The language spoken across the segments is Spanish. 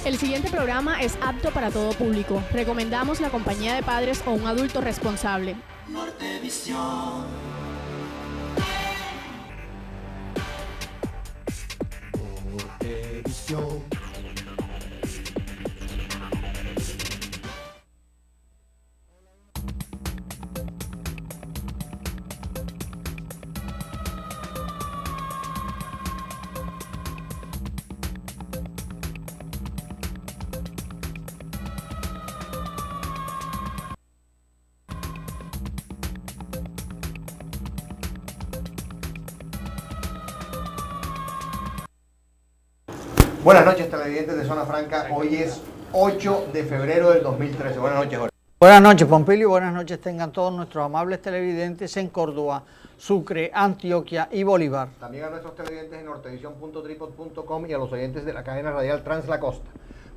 El siguiente programa es apto para todo público. Recomendamos la compañía de padres o un adulto responsable. Nortevisión. Nortevisión. Buenas noches, televidentes de Zona Franca. Hoy es 8 de febrero del 2013. Buenas noches, Jorge. Buenas noches, Pompilio. Buenas noches tengan todos nuestros amables televidentes en Córdoba, Sucre, Antioquia y Bolívar. También a nuestros televidentes en nortevisión.tripod.com y a los oyentes de la cadena radial Trans La Costa.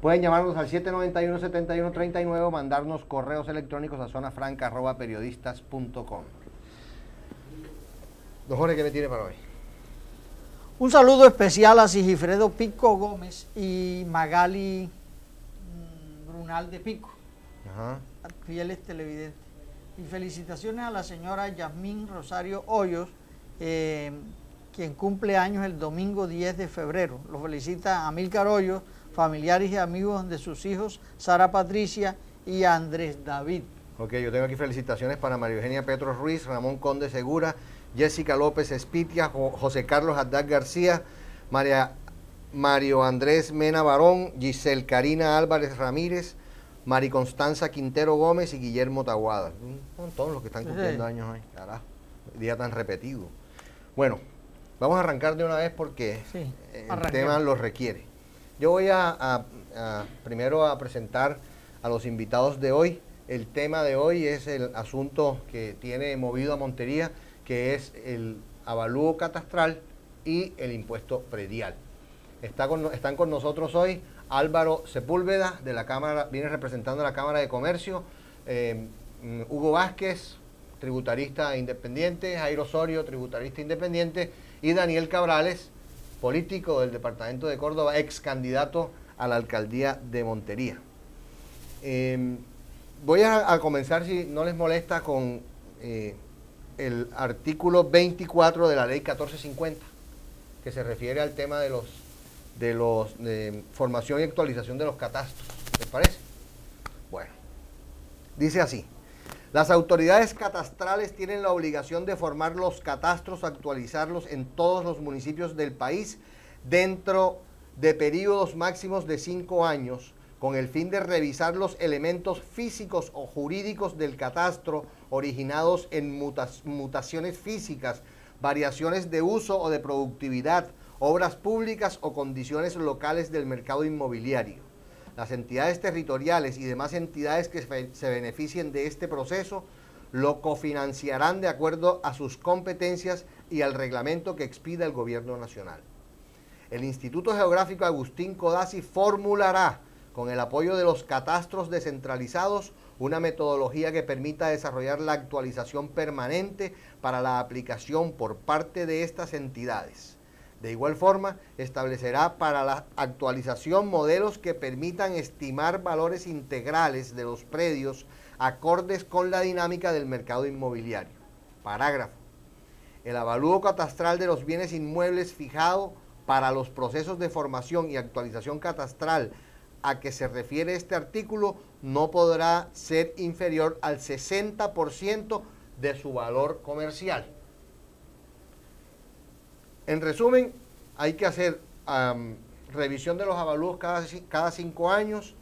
Pueden llamarnos al 791-7139 o mandarnos correos electrónicos a zonafranca@periodistas.com. Don Jorge, ¿qué me tiene para hoy? Un saludo especial a Sigifredo Pico Gómez y Magali Brunal de Pico, fieles televidentes. Y felicitaciones a la señora Yasmín Rosario Hoyos, quien cumple años el domingo 10 de febrero. Lo felicita Amílcar Hoyos, familiares y amigos de sus hijos Sara Patricia y Andrés David. Ok, yo tengo aquí felicitaciones para María Eugenia Petro Ruiz, Ramón Conde Segura, Jessica López Espitia, José Carlos Haddad García, Mario Andrés Mena Barón, Giselle Karina Álvarez Ramírez, Mari Constanza Quintero Gómez y Guillermo Taguada. Son todos los que están cumpliendo años hoy. Carajo, día tan repetido. Bueno, vamos a arrancar de una vez porque el tema lo requiere. Yo voy primero a presentar a los invitados de hoy. El tema de hoy es el asunto que tiene movido a Montería, que es el avalúo catastral y el impuesto predial. Están con nosotros hoy Álvaro Sepúlveda, de la Cámara, viene representando a la Cámara de Comercio, Hugo Vázquez, tributarista independiente, Jairo Osorio, tributarista independiente, y Daniel Cabrales, político del departamento de Córdoba, ex candidato a la alcaldía de Montería. Voy a comenzar, si no les molesta, con el artículo 24 de la ley 1450, que se refiere al tema de formación y actualización de los catastros. ¿Les parece? Bueno, dice así: las autoridades catastrales tienen la obligación de formar los catastros, actualizarlos en todos los municipios del país dentro de periodos máximos de 5 años, con el fin de revisar los elementos físicos o jurídicos del catastro originados en mutaciones físicas, variaciones de uso o de productividad, obras públicas o condiciones locales del mercado inmobiliario. Las entidades territoriales y demás entidades que se beneficien de este proceso lo cofinanciarán de acuerdo a sus competencias y al reglamento que expida el Gobierno Nacional. El Instituto Geográfico Agustín Codazzi formulará, con el apoyo de los catastros descentralizados, una metodología que permita desarrollar la actualización permanente para la aplicación por parte de estas entidades. De igual forma, establecerá para la actualización modelos que permitan estimar valores integrales de los predios acordes con la dinámica del mercado inmobiliario. Parágrafo. El avalúo catastral de los bienes inmuebles fijado para los procesos de formación y actualización catastral a que se refiere este artículo no podrá ser inferior al 60% de su valor comercial. En resumen, hay que hacer revisión de los avalúos cada 5 años.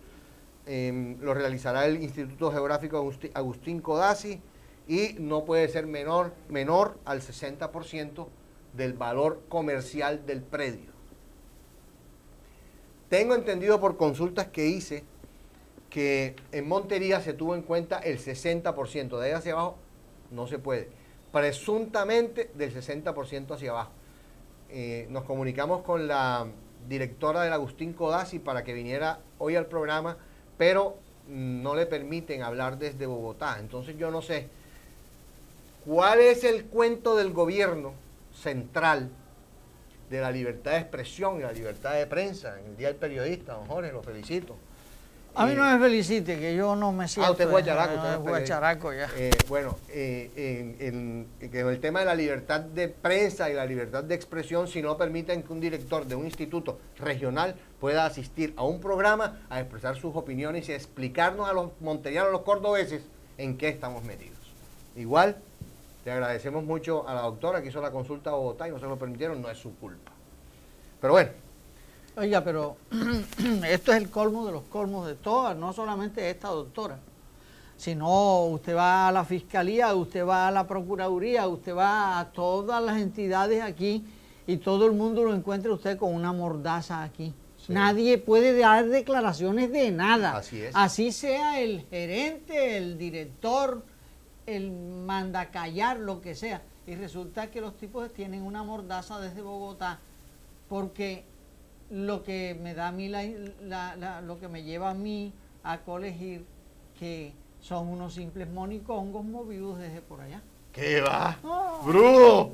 Lo realizará el Instituto Geográfico Agustín Codazzi y no puede ser menor al 60% del valor comercial del predio. Tengo entendido por consultas que hice que en Montería se tuvo en cuenta el 60%, de ahí hacia abajo no se puede. Presuntamente del 60% hacia abajo. Nos comunicamos con la directora del Agustín Codazzi para que viniera hoy al programa, pero no le permiten hablar desde Bogotá. Entonces yo no sé cuál es el cuento del gobierno central de la libertad de expresión y la libertad de prensa en el Día del Periodista. Don Jorge, lo felicito. A mí no me felicite, que yo no me siento... usted es guacharaco. Usted es guacharaco ya. En el tema de la libertad de prensa y la libertad de expresión, si no permiten que un director de un instituto regional pueda asistir a un programa a expresar sus opiniones y a explicarnos a los monterianos, a los cordobeses, en qué estamos metidos. Igual, te agradecemos mucho a la doctora que hizo la consulta a Bogotá y no se lo permitieron, no es su culpa. Pero bueno. Oiga, pero esto es el colmo de los colmos de todas, no solamente esta doctora, sino usted va a la Fiscalía, usted va a la Procuraduría, usted va a todas las entidades aquí y todo el mundo lo encuentra usted con una mordaza aquí. Sí. Nadie puede dar declaraciones de nada. Así es. Así sea el gerente, el director, el mandacallar, lo que sea. Y resulta que los tipos tienen una mordaza desde Bogotá porque... lo que me da a mí lo que me lleva a mí a colegir que son unos simples monicongos movidos desde por allá. ¿Qué va? ¡Bruno!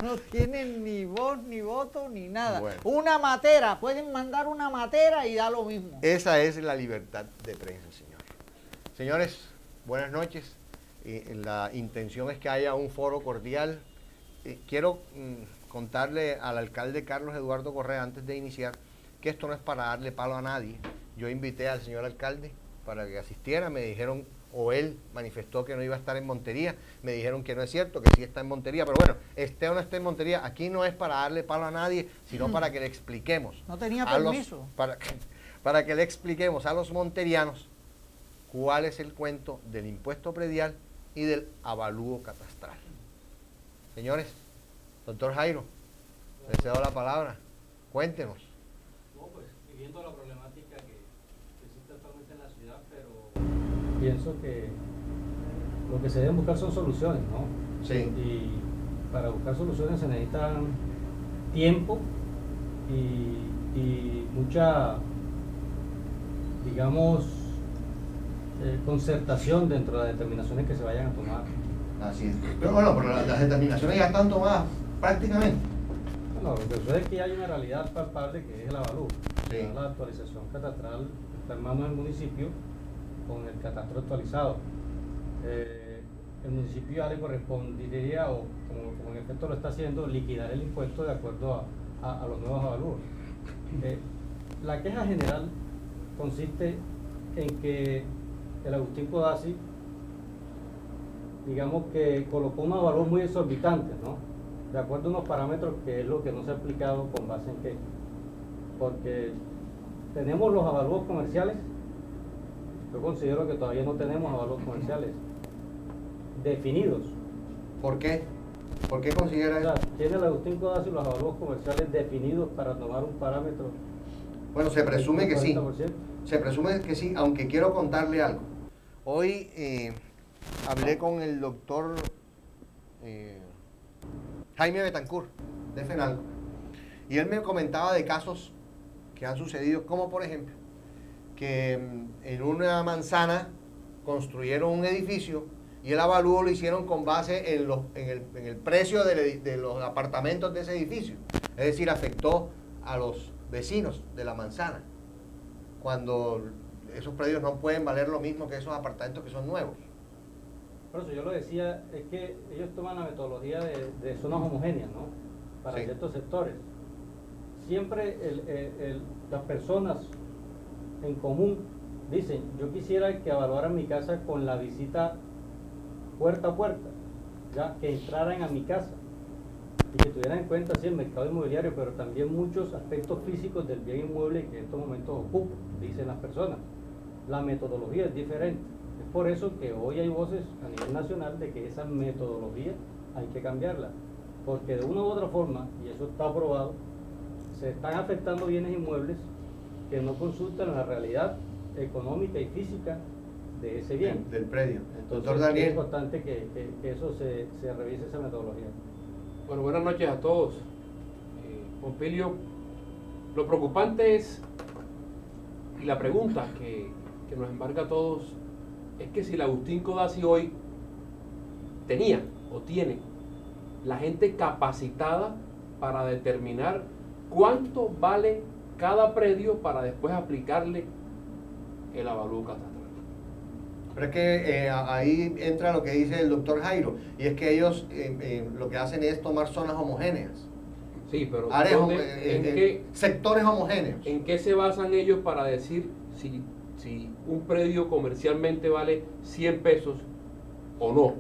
No tienen ni voz, ni voto, ni nada. Bueno. Una matera, pueden mandar una matera y da lo mismo. Esa es la libertad de prensa, señores. Señores, buenas noches. La intención es que haya un foro cordial. Quiero contarle al alcalde Carlos Eduardo Correa antes de iniciar que esto no es para darle palo a nadie. Yo invité al señor alcalde para que asistiera, me dijeron, o él manifestó que no iba a estar en Montería, me dijeron que no es cierto, que sí está en Montería, pero bueno, esté o no esté en Montería, aquí no es para darle palo a nadie, sino para que le expliquemos. No tenía permiso. Para que le expliquemos a los monterianos cuál es el cuento del impuesto predial y del avalúo catastral. Señores, doctor Jairo, le cedo la palabra. Cuéntenos. No, pues viviendo la problemática que existe actualmente en la ciudad, pero pienso que lo que se deben buscar son soluciones, ¿no? Sí. Y para buscar soluciones se necesitan tiempo y mucha, digamos, concertación dentro de las determinaciones que se vayan a tomar. Así es. Pero bueno, pero las determinaciones ya están tomadas prácticamente. Bueno, lo que sucede es que hay una realidad palpable que es el avalúo. Sí. La actualización catastral está en manos del municipio con el catastro actualizado. El municipio ya le correspondería, o como en efecto lo está haciendo, liquidar el impuesto de acuerdo a los nuevos avalúos. La queja general consiste en que el Agustín Codazzi, digamos que colocó unos avalúos muy exorbitantes, ¿no? De acuerdo a unos parámetros que es lo que no se ha aplicado con base en qué. Porque tenemos los avalúos comerciales, yo considero que todavía no tenemos avalúos comerciales definidos. ¿Por qué? ¿Por qué considera eso? O sea, tiene el Agustín Codazzi los avalúos comerciales definidos para tomar un parámetro. Bueno, se presume que sí. 40%. Se presume que sí, aunque quiero contarle algo. Hoy hablé con el doctor Jaime Betancourt, de FENALCO, y él me comentaba de casos que han sucedido, como por ejemplo, que en una manzana construyeron un edificio y el avalúo lo hicieron con base en el precio de los apartamentos de ese edificio. Es decir, afectó a los vecinos de la manzana, cuando esos predios no pueden valer lo mismo que esos apartamentos que son nuevos. Por eso yo lo decía, es que ellos toman la metodología de zonas homogéneas, ¿no? Para Sí. ciertos sectores. Siempre las personas en común dicen, yo quisiera que evaluaran mi casa con la visita puerta a puerta, ya que entraran a mi casa y que tuvieran en cuenta sí, el mercado inmobiliario, pero también muchos aspectos físicos del bien inmueble que en estos momentos ocupa, dicen las personas. La metodología es diferente. Es por eso que hoy hay voces a nivel nacional de que esa metodología hay que cambiarla, porque de una u otra forma, y eso está aprobado, se están afectando bienes inmuebles que no consultan la realidad económica y física de ese bien. Del predio. Entonces Doctor Daniel. es importante que eso se revise, esa metodología. Bueno, buenas noches a todos. Pompilio, lo preocupante es, y la pregunta que nos embarga a todos, es que si el Agustín Codazzi hoy tenía o tiene la gente capacitada para determinar cuánto vale cada predio para después aplicarle el avalúo catastral. Pero es que ahí entra lo que dice el doctor Jairo, y es que ellos lo que hacen es tomar zonas homogéneas. Sí, pero sectores homogéneos. ¿En qué se basan ellos para decir si un predio comercialmente vale 100 pesos o no?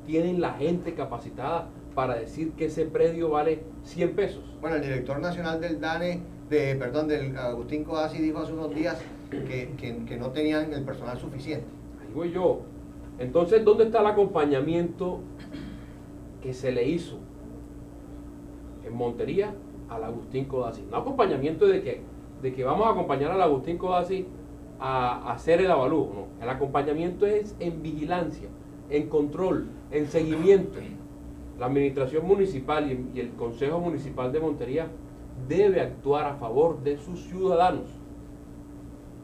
¿Tienen la gente capacitada para decir que ese predio vale 100 pesos? Bueno, el director nacional del DANE, del Agustín Codazzi, dijo hace unos días que no tenían el personal suficiente. Ahí voy yo. Entonces, ¿dónde está el acompañamiento que se le hizo en Montería al Agustín Codazzi? No acompañamiento de que vamos a acompañar al Agustín Codazzi a hacer el avalúo, no. El acompañamiento es en vigilancia, en control, en seguimiento. La administración municipal y el Consejo Municipal de Montería debe actuar a favor de sus ciudadanos.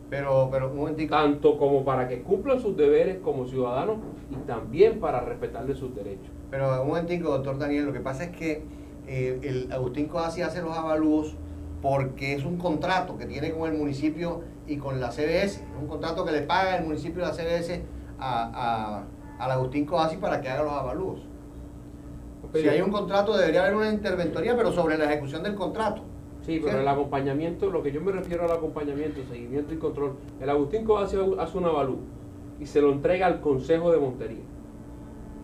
Pero un momentico. Tanto como para que cumplan sus deberes como ciudadanos y también para respetarles sus derechos. Pero un momentico, doctor Daniel, lo que pasa es que el Agustín Codazzi hace los avalúos porque es un contrato que tiene con el municipio y con la CBS. Es un contrato que le paga el municipio y la CBS al Agustín Codazzi para que haga los avalúos. Si hay un contrato, debería haber una interventoría, pero sobre la ejecución del contrato. Sí, pero el acompañamiento, lo que yo me refiero al acompañamiento, seguimiento y control, el Agustín Codazzi hace un avalúo y se lo entrega al Consejo de Montería.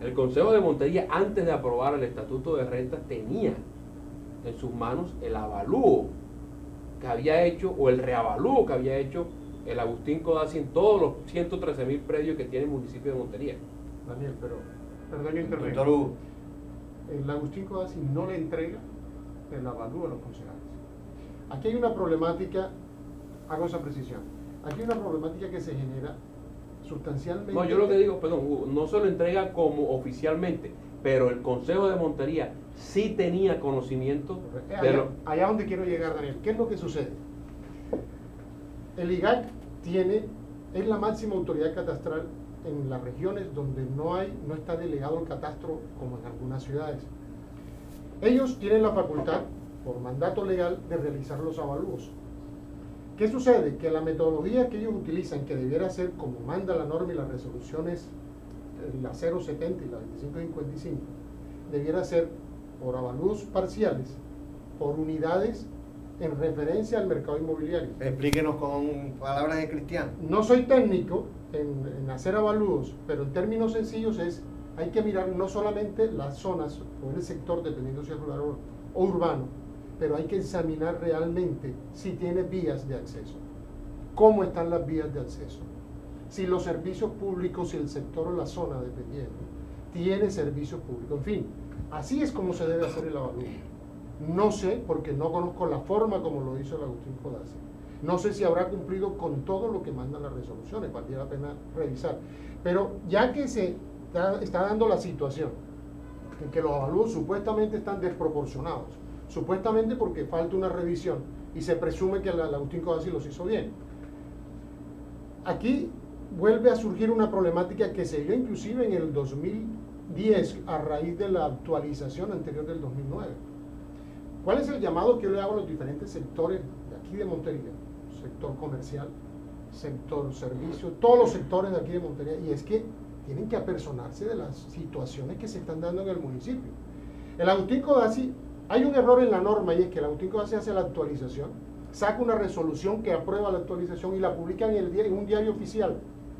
El Consejo de Montería, antes de aprobar el Estatuto de Rentas, tenía en sus manos el avalúo que había hecho, o el reavalúo que había hecho el Agustín Codazzi en todos los 113.000 predios que tiene el municipio de Montería. Daniel, pero, perdón que intervenga. Doctor Hugo. El Agustín Codazzi no le entrega el avalúo a los concejales. Aquí hay una problemática, hago esa precisión, aquí hay una problemática que se genera sustancialmente. No, yo lo que digo, perdón, Hugo, no se lo entrega como oficialmente, pero el Consejo de Montería sí tenía conocimiento de allá donde quiero llegar, Daniel. ¿Qué es lo que sucede? El IGAC es la máxima autoridad catastral en las regiones donde no está delegado el catastro como en algunas ciudades. Ellos tienen la facultad, por mandato legal, de realizar los avalúos. ¿Qué sucede? Que la metodología que ellos utilizan, que debiera ser como manda la norma y las resoluciones, la 070 y la 2555, debiera ser por avalúos parciales, por unidades en referencia al mercado inmobiliario. Explíquenos con palabras de cristiano. No soy técnico en hacer avalúos, pero en términos sencillos hay que mirar no solamente las zonas o el sector, dependiendo si es rural o urbano, pero hay que examinar realmente si tiene vías de acceso, cómo están las vías de acceso, si los servicios públicos, si el sector o la zona, dependiendo, tiene servicios públicos. En fin, así es como se debe hacer el avalúo. No sé, porque no conozco la forma como lo hizo el Agustín Codazzi. No sé si habrá cumplido con todo lo que mandan las resoluciones, valdría la pena revisar. Pero ya que se está dando la situación en que los avalúos supuestamente están desproporcionados, supuestamente porque falta una revisión y se presume que el Agustín Codazzi los hizo bien. Aquí vuelve a surgir una problemática que se dio inclusive en el 2010 a raíz de la actualización anterior del 2009. ¿Cuál es el llamado que yo le hago a los diferentes sectores de aquí de Montería? Sector comercial, sector servicio, todos los sectores de aquí de Montería, y es que tienen que apersonarse de las situaciones que se están dando en el municipio. El Agustín Codazzi, hay un error en la norma, y es que el Agustín Codazzi hace la actualización, saca una resolución que aprueba la actualización y la publica en un diario oficial.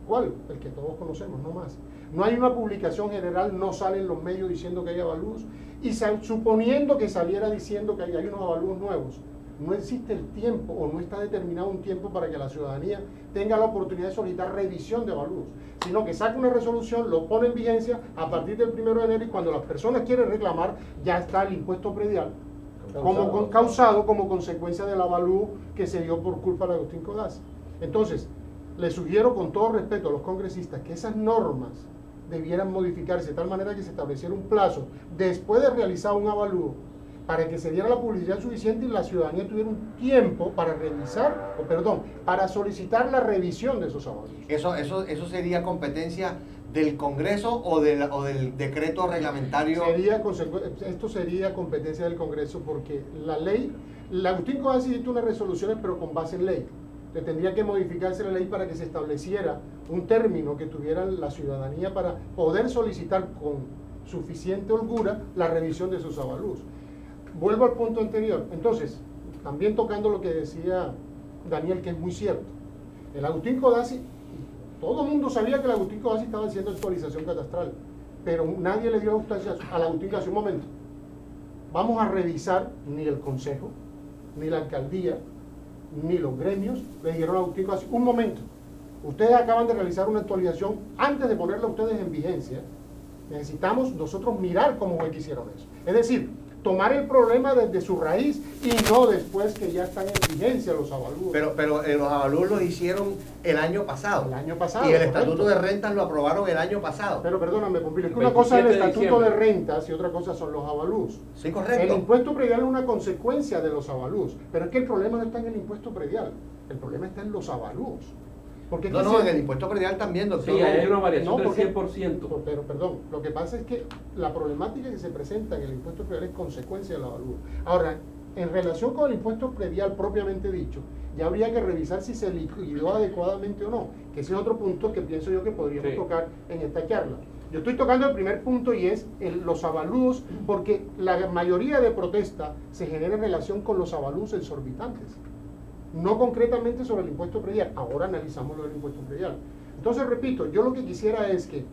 ¿Cuál? El que todos conocemos, no más. No hay una publicación general, no salen los medios diciendo que hay avalúos, y suponiendo que saliera diciendo que hay unos avalúos nuevos, no existe el tiempo o no está determinado un tiempo para que la ciudadanía tenga la oportunidad de solicitar revisión de avalúos, sino que saca una resolución, lo pone en vigencia a partir del 1 de enero, y cuando las personas quieren reclamar, ya está el impuesto predial causado como consecuencia del avalúo que se dio por culpa de Agustín Codazzi. Entonces, les sugiero con todo respeto a los congresistas que esas normas debieran modificarse de tal manera que se estableciera un plazo después de realizar un avalúo para que se diera la publicidad suficiente y la ciudadanía tuviera un tiempo para para solicitar la revisión de esos avalúos. Eso sería competencia del Congreso o del decreto reglamentario? Esto sería competencia del Congreso, porque la ley, la Agustín Codazzi dicta unas resoluciones pero con base en ley. Le tendría que modificarse la ley para que se estableciera un término que tuviera la ciudadanía para poder solicitar con suficiente holgura la revisión de sus avalúos. Vuelvo al punto anterior. Entonces, también tocando lo que decía Daniel, que es muy cierto. El Agustín Codazzi, todo el mundo sabía que el Agustín Codazzi estaba haciendo actualización catastral, pero nadie le dio constancia al Agustín hace un momento. Vamos a revisar, ni el Consejo, ni la alcaldía, ni los gremios le dijeron a Agustín Codazzi, un momento, ustedes acaban de realizar una actualización, antes de ponerla ustedes en vigencia, necesitamos nosotros mirar cómo fue que hicieron eso. Es decir, tomar el problema desde su raíz y no después que ya están en vigencia los avalúos. Pero los avalúos los hicieron el año pasado. El año pasado. Y el correcto. Estatuto de Rentas lo aprobaron el año pasado. Pero perdóname, Pompilio, es que una cosa es el Estatuto de Rentas y otra cosa son los avalúos. Sí, correcto. El impuesto predial es una consecuencia de los avalúos. Pero es que el problema no está en el impuesto predial, el problema está en los avalúos. Porque no, en el impuesto predial también, doctor. Sí, hay una variación del 100%. Pero perdón, lo que pasa es que la problemática que se presenta en el impuesto predial es consecuencia del avalúo. Ahora, en relación con el impuesto predial propiamente dicho, ya habría que revisar si se liquidó adecuadamente o no, que ese es otro punto que pienso yo que podríamos tocar en esta charla. Yo estoy tocando el primer punto y es los avalúos, porque la mayoría de protesta se genera en relación con los avalúos exorbitantes, no concretamente sobre el impuesto predial. Ahora analizamos lo del impuesto predial. Entonces, repito, yo lo que quisiera es que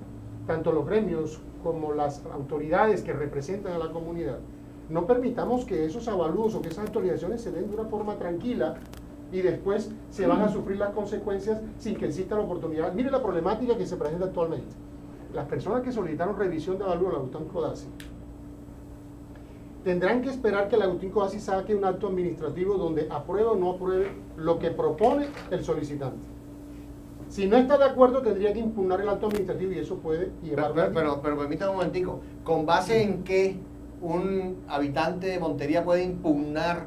tanto los gremios como las autoridades que representan a la comunidad no permitamos que esos avalúos o que esas actualizaciones se den de una forma tranquila y después se van a sufrir las consecuencias sin que exista la oportunidad. Mire la problemática que se presenta actualmente. Las personas que solicitaron revisión de avalúo a la Agustín Codazzi tendrán que esperar que la Agustín Codazzi saque un acto administrativo donde apruebe o no apruebe lo que propone el solicitante. Si no está de acuerdo, tendría que impugnar el acto administrativo y eso puede llevar... Pero permítame un momentico. ¿Con base en qué un habitante de Montería puede impugnar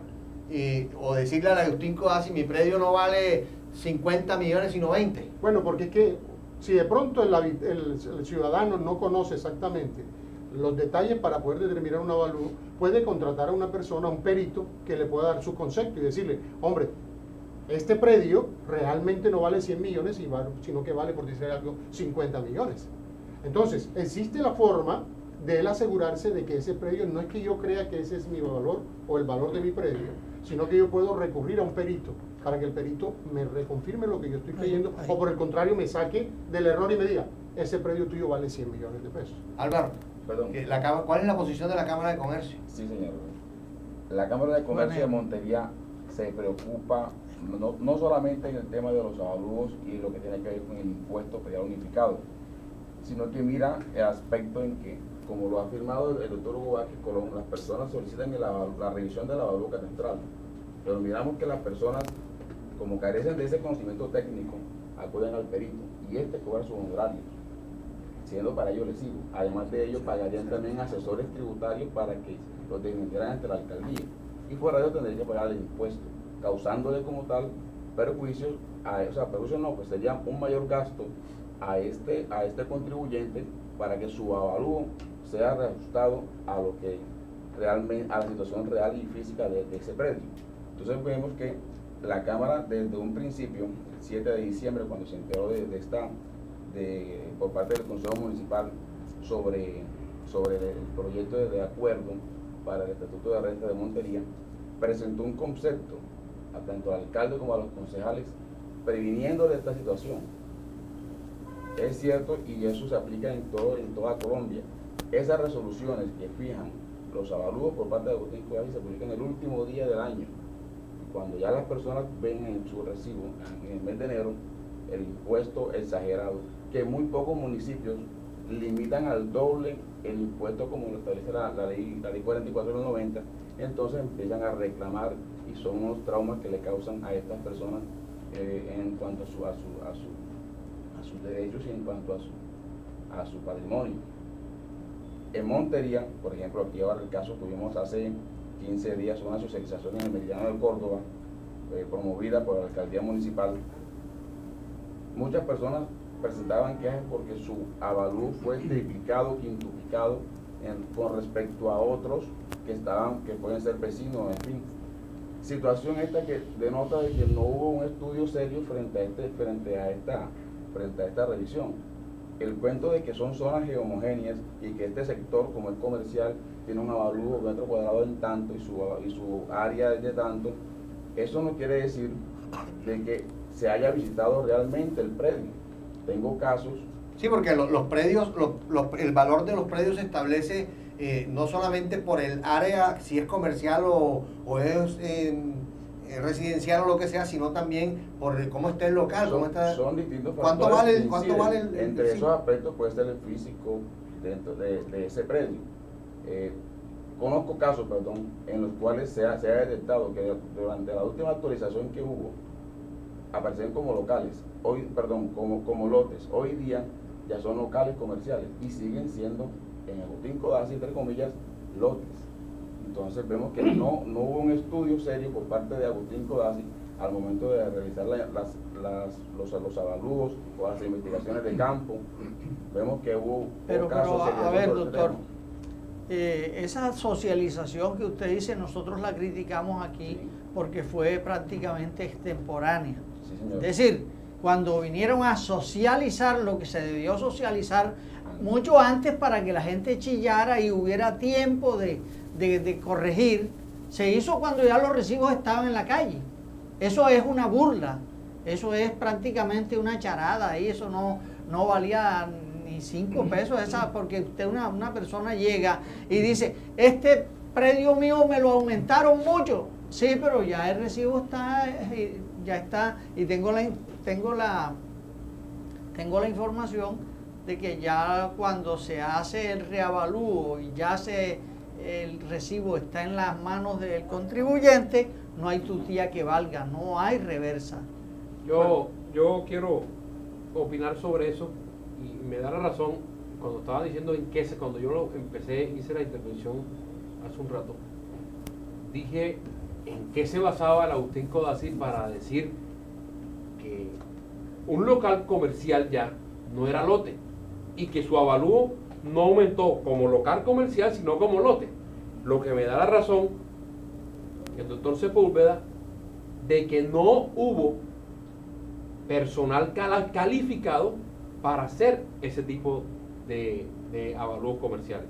o decirle a la Agustín Codazzi, mi predio no vale 50 millones sino 20? Bueno, porque es que si de pronto el ciudadano no conoce exactamente los detalles para poder determinar un avalúo, puede contratar a una persona, a un perito, que le pueda dar su concepto y decirle, hombre, este predio realmente no vale 100 millones, sino que vale, por decir algo, 50 millones. Entonces, existe la forma de él asegurarse de que ese predio, no es que yo crea que ese es mi valor o el valor de mi predio, sino que yo puedo recurrir a un perito para que el perito me reconfirme lo que yo estoy creyendo, o por el contrario me saque del error y me diga, ese predio tuyo vale 100 millones de pesos. Álvaro, perdón. ¿Cuál es la posición de la Cámara de Comercio? Sí, señor. La Cámara de Comercio de Montería se preocupa no solamente en el tema de los avalúos y lo que tiene que ver con el impuesto predial unificado, sino que mira el aspecto en que, como lo ha afirmado el doctor Hugo Vázquez Colón, las personas solicitan la revisión del avalúo catastral, pero miramos que las personas, como carecen de ese conocimiento técnico, acuden al perito y cobra sus honorarios, siendo para ellos lesivo. Además de ello, pagarían también asesores tributarios para que los defendieran ante la alcaldía, y fuera de ello tendrían que pagar el impuesto, causándole como tal perjuicios, pues sería un mayor gasto a este contribuyente para que su avalúo sea reajustado a lo que realmente, a la situación real y física de ese predio. Entonces vemos que la Cámara desde un principio, el 7 de diciembre, cuando se enteró por parte del Consejo Municipal sobre el proyecto de acuerdo para el Estatuto de Renta de Montería, presentó un concepto a tanto al alcalde como a los concejales previniendo de esta situación. Es cierto, y eso se aplica en toda Colombia, esas resoluciones que fijan los avalúos por parte de Agustín Codazzi se publican el último día del año. Cuando ya las personas ven en su recibo, en el mes de enero, el impuesto exagerado, que muy pocos municipios limitan al doble el impuesto como lo establece la ley 44 del 90, entonces empiezan a reclamar y son unos traumas que le causan a estas personas en cuanto a sus derechos y en cuanto a su patrimonio. En Montería, por ejemplo, aquí ahora el caso, tuvimos hace 15 días una socialización en el Meridiano del Córdoba, promovida por la alcaldía municipal. Muchas personas presentaban quejas porque su avalúo fue triplicado, quintuplicado con respecto a otros que pueden ser vecinos, en fin. Situación esta que denota de que no hubo un estudio serio frente a esta revisión. El cuento de que son zonas gehomogéneas y que este sector, como es comercial, tiene un avalúo metro cuadrado en tanto y su área es de tanto, eso no quiere decir de que se haya visitado realmente el predio. Tengo casos. Sí, porque los predios, el valor de los predios se establece no solamente por el área, si es comercial o es residencial o lo que sea, sino también por cómo está el local. Son distintos factores. ¿Cuánto vale el entre esos aspectos puede ser el físico dentro de ese predio. Conozco casos, en los cuales se ha detectado que durante la última actualización que hubo, aparecen como locales, como lotes. Hoy día ya son locales comerciales y siguen siendo, en Agustín Codazzi, entre comillas, lotes. Entonces vemos que no hubo un estudio serio por parte de Agustín Codazzi al momento de realizar los avalúos o las investigaciones de campo. Vemos que hubo casos. Pero a ver, doctor, esa socialización que usted dice, nosotros la criticamos aquí, sí, porque fue prácticamente extemporánea. Sí, señor. Es decir, cuando vinieron a socializar lo que se debió socializar mucho antes para que la gente chillara y hubiera tiempo de corregir, se hizo cuando ya los recibos estaban en la calle. Eso es una burla, eso es prácticamente una charada, y eso no valía ni 5 pesos, porque usted, una persona llega y dice, este predio mío me lo aumentaron mucho. Sí, pero ya el recibo ya está, y tengo la información de que ya cuando se hace el reavalúo y ya el recibo está en las manos del contribuyente, no hay tutía que valga, no hay reversa. Yo quiero opinar sobre eso, y me da la razón cuando estaba diciendo cuando yo hice la intervención hace un rato, dije en qué se basaba el Agustín Codazzi para decir que un local comercial ya no era lote y que su avalúo no aumentó como local comercial sino como lote. Lo que me da la razón el doctor Sepúlveda de que no hubo personal calificado para hacer ese tipo de avalúos comerciales.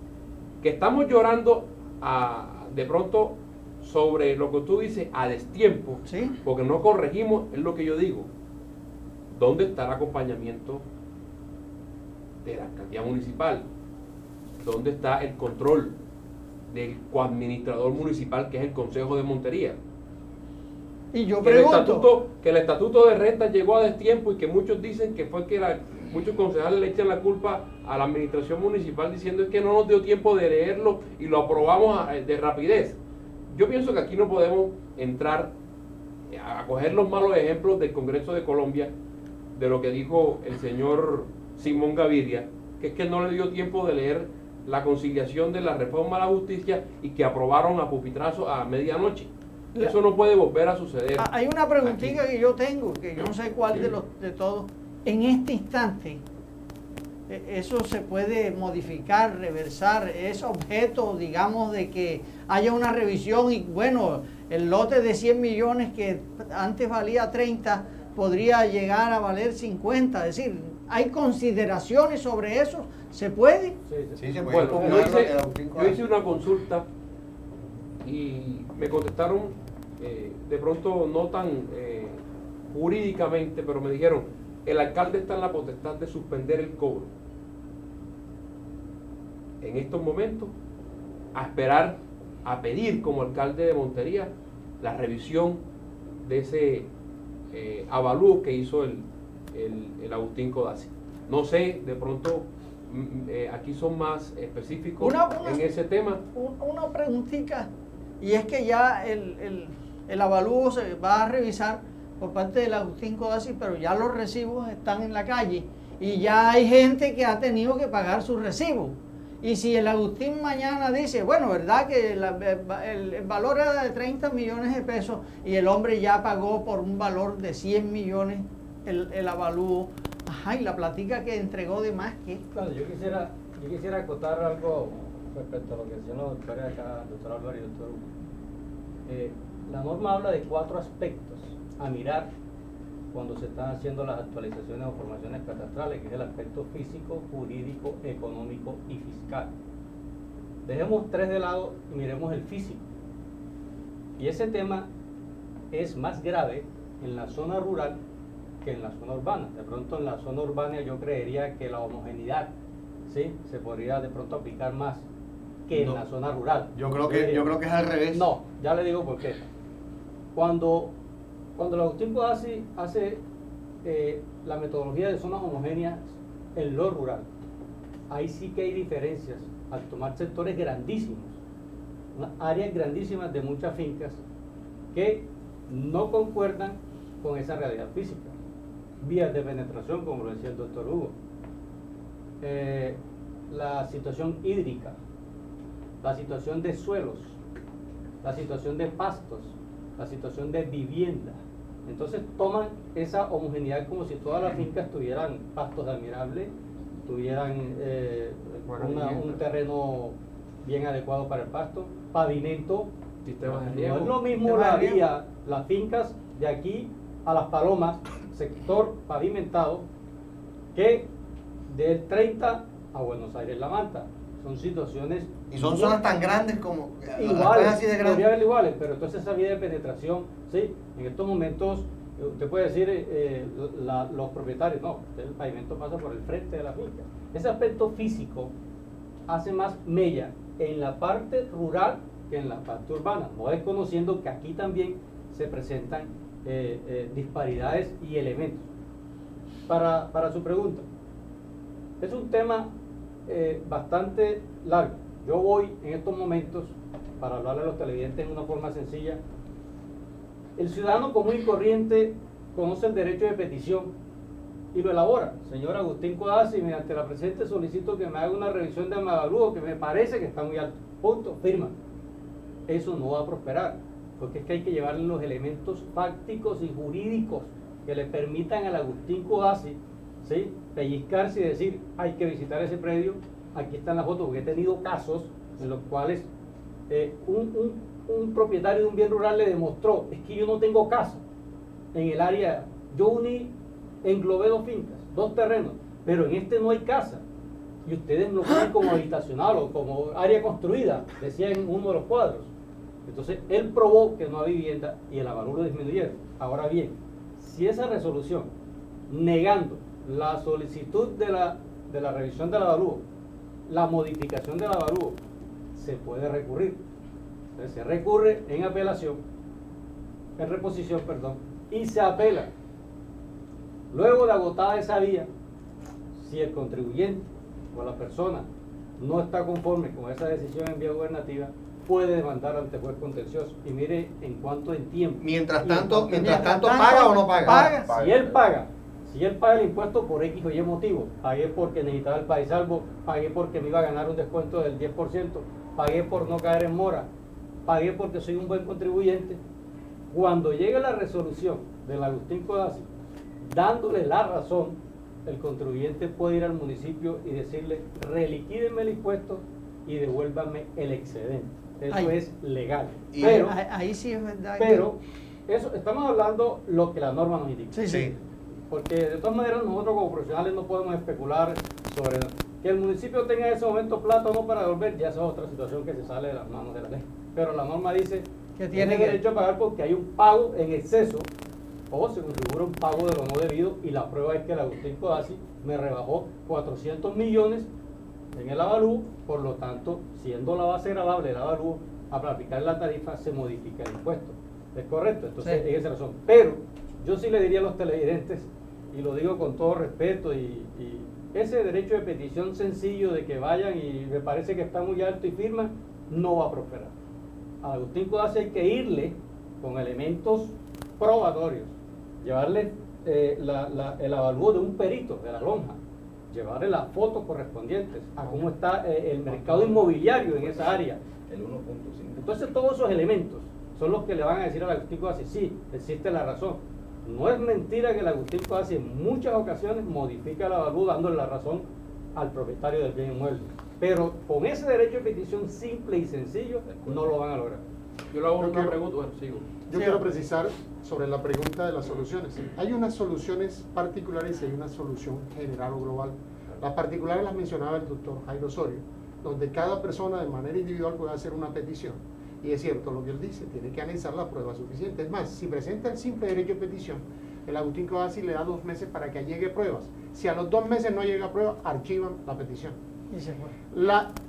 Que estamos llorando de pronto sobre lo que tú dices a destiempo, ¿sí? Porque no corregimos, es lo que yo digo. ¿Dónde está el acompañamiento de la alcaldía municipal? ¿Dónde está el control del coadministrador municipal, que es el Consejo de Montería? Y yo pregunto, que el estatuto de renta llegó a destiempo, y que muchos dicen que fue que muchos concejales le echan la culpa a la administración municipal diciendo es que no nos dio tiempo de leerlo y lo aprobamos de rapidez. Yo pienso que aquí no podemos entrar a coger los malos ejemplos del Congreso de Colombia, de lo que dijo el señor Simón Gaviria, que es que no le dio tiempo de leer la conciliación de la reforma a la justicia y que aprobaron a pupitrazo a medianoche. Eso no puede volver a suceder. Hay una preguntita que yo tengo, que yo no sé cuál de todos. En este instante, ¿eso se puede modificar, reversar? ¿Es objeto, digamos, de que haya una revisión y, bueno, el lote de 100 millones que antes valía 30 podría llegar a valer 50? Es decir, ¿hay consideraciones sobre eso? ¿Se puede? Sí, se puede. Bueno, yo hice una consulta y me contestaron, de pronto no tan jurídicamente, pero me dijeron, el alcalde está en la potestad de suspender el cobro en estos momentos, a esperar, a pedir como alcalde de Montería la revisión de ese avalúo que hizo el Agustín Codazzi. No sé, de pronto aquí son más específicos en ese tema. Una preguntita, y es que ya el avalúo se va a revisar por parte del Agustín Codazzi, pero ya los recibos están en la calle y ya hay gente que ha tenido que pagar sus recibos. Y si el Agustín mañana dice, bueno, verdad que el valor era de 30 millones de pesos y el hombre ya pagó por un valor de 100 millones el avalúo, Ajá, y la platica que entregó de más que... Claro, yo quisiera acotar algo respecto a lo que decían los doctores acá, doctor Álvaro y doctor Hugo. La norma habla de 4 aspectos a mirar cuando se están haciendo las actualizaciones o formaciones catastrales, que es el aspecto físico, jurídico, económico y fiscal. Dejemos 3 de lado y miremos el físico. Y ese tema es más grave en la zona rural que en la zona urbana. De pronto en la zona urbana yo creería que la homogeneidad, ¿sí?, se podría de pronto aplicar más que en la zona rural. Yo creo que es al revés. No, ya le digo por qué. Cuando el Agustín Codazzi hace la metodología de zonas homogéneas en lo rural, ahí sí que hay diferencias al tomar sectores grandísimos, áreas grandísimas de muchas fincas que no concuerdan con esa realidad física. Vías de penetración, como lo decía el doctor Hugo, la situación hídrica, la situación de suelos, la situación de pastos, la situación de vivienda. Entonces toman esa homogeneidad como si todas las fincas tuvieran pastos admirables, tuvieran un terreno bien adecuado para el pasto, pavimento, sistemas de no riego. es lo mismo las fincas de aquí a Las Palomas, sector pavimentado, que del 30 a Buenos Aires La Manta. Son situaciones Y son zonas tan grandes como... iguales, así de grandes. podría haber iguales, pero entonces esa vía de penetración, ¿sí? En estos momentos, usted puede decir, los propietarios, no, el pavimento pasa por el frente de la finca. Ese aspecto físico hace más mella en la parte rural que en la parte urbana, no desconociendo que aquí también se presentan disparidades y elementos. Para su pregunta, es un tema bastante largo. Yo voy en estos momentos, para hablarle a los televidentes de una forma sencilla, el ciudadano común y corriente conoce el derecho de petición y lo elabora. Señor Agustín Codazzi, mediante la presente solicito que me haga una revisión de avalúo que me parece que está muy alto. Punto, firma. Eso no va a prosperar, porque es que hay que llevarle los elementos fácticos y jurídicos que le permitan al Agustín Codazzi, ¿sí?, pellizcarse y decir, hay que visitar ese predio. Aquí están las fotos, porque he tenido casos en los cuales un propietario de un bien rural le demostró, es que yo no tengo casa en el área, yo englobé 2 fincas, 2 terrenos, pero en este no hay casa, y ustedes lo ponen como habitacional o como área construida, decía en uno de los cuadros. Entonces él probó que no había vivienda y el avalúo lo disminuyeron. Ahora bien, si esa resolución, negando la solicitud de la revisión del avalúo, la modificación del avalúo, se puede recurrir. Entonces se recurre en apelación, en reposición, perdón, y se apela. Luego de agotada esa vía, si el contribuyente o la persona no está conforme con esa decisión en vía gubernativa, puede demandar ante juez contencioso. Y mire en cuánto en tiempo. Mientras tanto, ¿paga o no paga? Si él paga el impuesto por X o Y motivo, pagué porque necesitaba el país salvo, pagué porque me iba a ganar un descuento del 10%, pagué por no caer en mora, pagué porque soy un buen contribuyente, cuando llegue la resolución del Agustín Codazzi, dándole la razón, el contribuyente puede ir al municipio y decirle, reliquídenme el impuesto y devuélvanme el excedente. Eso es legal. Pero, ahí sí es verdad. Pero, eso, estamos hablando lo que la norma nos indica. Sí. Porque de todas maneras nosotros como profesionales no podemos especular sobre que el municipio tenga en ese momento plata o no para devolver, ya esa es otra situación que se sale de las manos de la ley. Pero la norma dice que tiene derecho a pagar porque hay un pago en exceso o se configura un pago de lo no debido, y la prueba es que el Agustín Codazzi me rebajó 400 millones en el avalúo, por lo tanto, siendo la base gravable del avalúo, al aplicar la tarifa se modifica el impuesto. ¿Es correcto? Entonces, sí, es esa razón. Pero yo sí le diría a los televidentes, y lo digo con todo respeto, y ese derecho de petición sencillo de que vayan y me parece que está muy alto y firman, no va a prosperar. A Agustín Codazzi hay que irle con elementos probatorios, llevarle el avalúo de un perito de la lonja, llevarle las fotos correspondientes a cómo está el mercado inmobiliario en esa área. El 1.5. Entonces todos esos elementos son los que le van a decir a Agustín Codazzi, sí, existe la razón. No es mentira que el Agustín Codazzi en muchas ocasiones modifica el avalúo dándole la razón al propietario del bien inmueble. Pero con ese derecho de petición simple y sencillo no lo van a lograr. Yo le hago una pregunta, bueno, sigo. Yo quiero precisar sobre la pregunta de las soluciones. Hay unas soluciones particulares y hay una solución general o global. Las particulares las mencionaba el doctor Jairo Osorio, donde cada persona de manera individual puede hacer una petición. Y es cierto lo que él dice, tiene que analizar la prueba suficiente. Es más, si presenta el simple derecho de petición, el Agustín Codazzi le da 2 meses para que llegue pruebas. Si a los 2 meses no llega prueba, archivan la petición. Y se fue.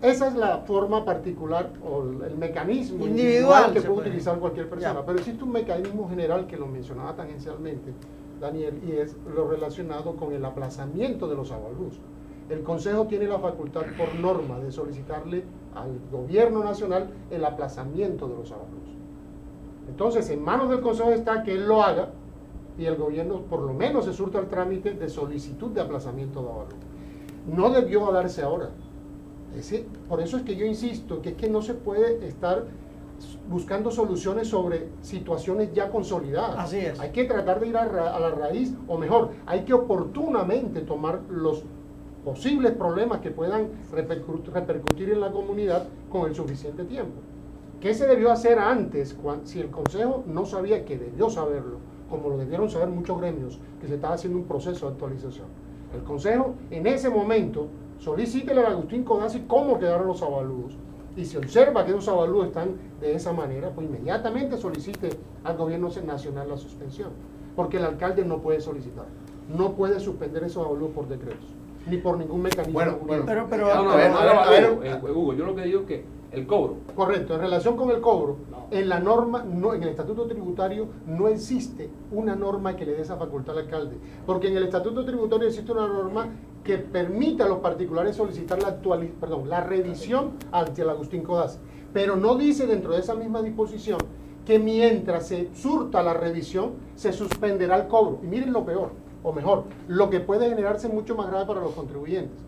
Esa es la forma particular o el mecanismo Individual que se puede puede utilizar cualquier persona. Ya. Pero existe un mecanismo general que lo mencionaba tangencialmente Daniel, y es lo relacionado con el aplazamiento de los avalúos. El Consejo tiene la facultad por norma de solicitarle al Gobierno Nacional el aplazamiento de los avalúos. Entonces, en manos del Consejo está que él lo haga y el Gobierno por lo menos se surta el trámite de solicitud de aplazamiento de avalúos. No debió darse ahora. Por eso es que yo insisto que es que no se puede estar buscando soluciones sobre situaciones ya consolidadas. Así es. Hay que tratar de ir a la raíz, o mejor, hay que oportunamente tomar los posibles problemas que puedan repercutir en la comunidad con el suficiente tiempo. ¿Qué se debió hacer antes, si el Consejo no sabía que debió saberlo, como lo debieron saber muchos gremios, que se estaba haciendo un proceso de actualización? El Consejo, en ese momento, solicítele al Agustín Codazzi cómo quedaron los avalúos, y si observa que esos avalúos están de esa manera, pues inmediatamente solicite al Gobierno Nacional la suspensión, porque el alcalde no puede solicitar, no puede suspender esos avalúos por decretos, ni por ningún mecanismo. Bueno, jurídico. Hugo, yo lo que digo es que el cobro. Correcto, en relación con el cobro, No. en la norma, en el estatuto tributario no existe una norma que le dé esa facultad al alcalde, porque en el estatuto tributario existe una norma que permite a los particulares solicitar la revisión ante el Agustín Codazzi, pero no dice dentro de esa misma disposición que mientras se surta la revisión se suspenderá el cobro. Y miren lo peor, o mejor, lo que puede generarse mucho más grave para los contribuyentes.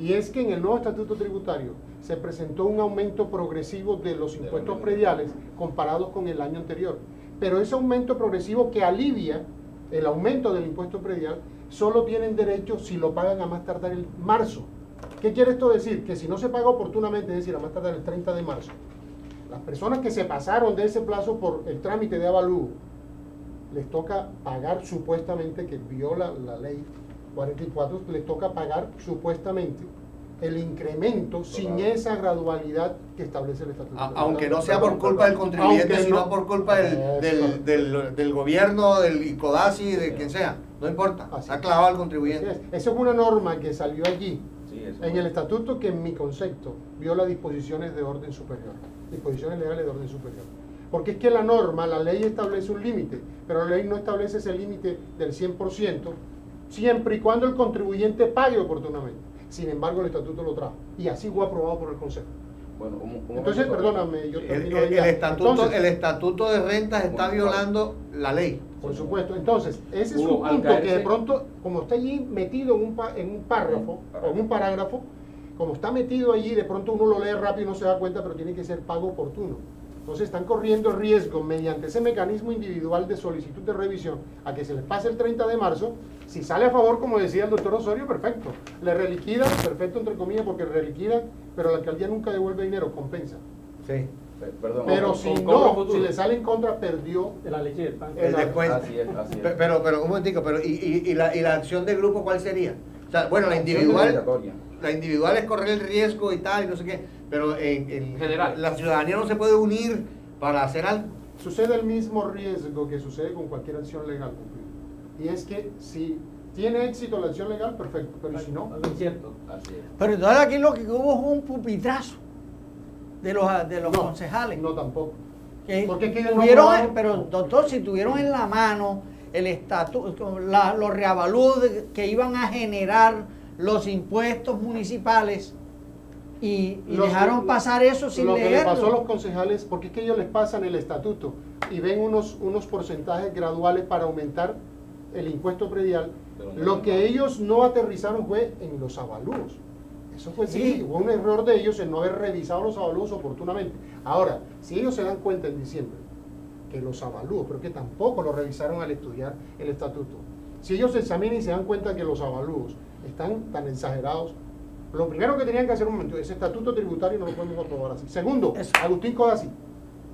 Y es que en el nuevo estatuto tributario se presentó un aumento progresivo de los impuestos prediales comparados con el año anterior. Pero ese aumento progresivo que alivia el aumento del impuesto predial, solo tienen derecho si lo pagan a más tardar el marzo. ¿Qué quiere esto decir? Que si no se paga oportunamente, es decir, a más tardar el 30 de marzo, las personas que se pasaron de ese plazo por el trámite de avalúo, les toca pagar supuestamente, que viola la ley 44, les toca pagar supuestamente el incremento sin esa gradualidad que establece el estatuto. Aunque no sea por culpa del contribuyente, sino por culpa del gobierno, del Codazzi, de quien sea. No importa, está clavado al contribuyente. Esa es una norma que salió allí, Sí, eso. en el estatuto, que en mi concepto viola disposiciones de orden superior, disposiciones legales de orden superior. Porque es que la norma, la ley establece un límite, pero la ley no establece ese límite del 100%, siempre y cuando el contribuyente pague oportunamente. Sin embargo, el estatuto lo trajo, y así fue aprobado por el Consejo. Bueno, Entonces, perdóname, yo termino El ya. estatuto, Entonces, el estatuto de rentas está violando la ley. por supuesto. Entonces, ese es Hugo, un al punto que de caerse- pronto, como está allí metido en un párrafo o en un parágrafo, como está metido allí, de pronto uno lo lee rápido y no se da cuenta, pero tiene que ser pago oportuno. Entonces están corriendo el riesgo mediante ese mecanismo individual de solicitud de revisión a que se les pase el 30 de marzo. Si sale a favor, como decía el doctor Osorio, perfecto. Le reliquidan, perfecto entre comillas, porque reliquidan, pero la alcaldía nunca devuelve dinero, compensa. Sí. Perdón. Pero con si cobro no, futuro. si le sale en contra, perdió. De la leche del pan. El descuento. Así es, así es. Pero un momentico, ¿y la acción de grupo cuál sería? O sea, bueno, la Acción individual, obligatoria. la individual es correr el riesgo y tal, y no sé qué, pero en General. la ciudadanía no se puede unir para hacer algo. Sucede el mismo riesgo que sucede con cualquier acción legal cumplida. Y es que si tiene éxito la acción legal, perfecto, pero si no, Algo incierto. Así es. Pero entonces aquí lo que hubo fue un pupitrazo de los no, concejales. no tampoco. Que Porque es que ellos no tuvieron, aprobaron- pero doctor, si tuvieron en la mano el estatuto, los reavalúos que iban a generar los impuestos municipales y dejaron pasar eso sin lo que le leerlo. pasó a los concejales, porque es que ellos les pasan el estatuto y ven unos porcentajes graduales para aumentar el impuesto predial. Pero no, Lo que ellos no aterrizaron fue en los avalúos. Eso fue sí, Sí. hubo un error de ellos en no haber revisado los avalúos oportunamente. Ahora, si ellos se dan cuenta en diciembre que los avalúos, pero que tampoco lo revisaron al estudiar el estatuto. Si ellos se examinan y se dan cuenta que los avalúos están tan exagerados, lo primero que tenían que hacer un momento, ese estatuto tributario no lo podemos aprobar así. Segundo, Agustín Codazzi,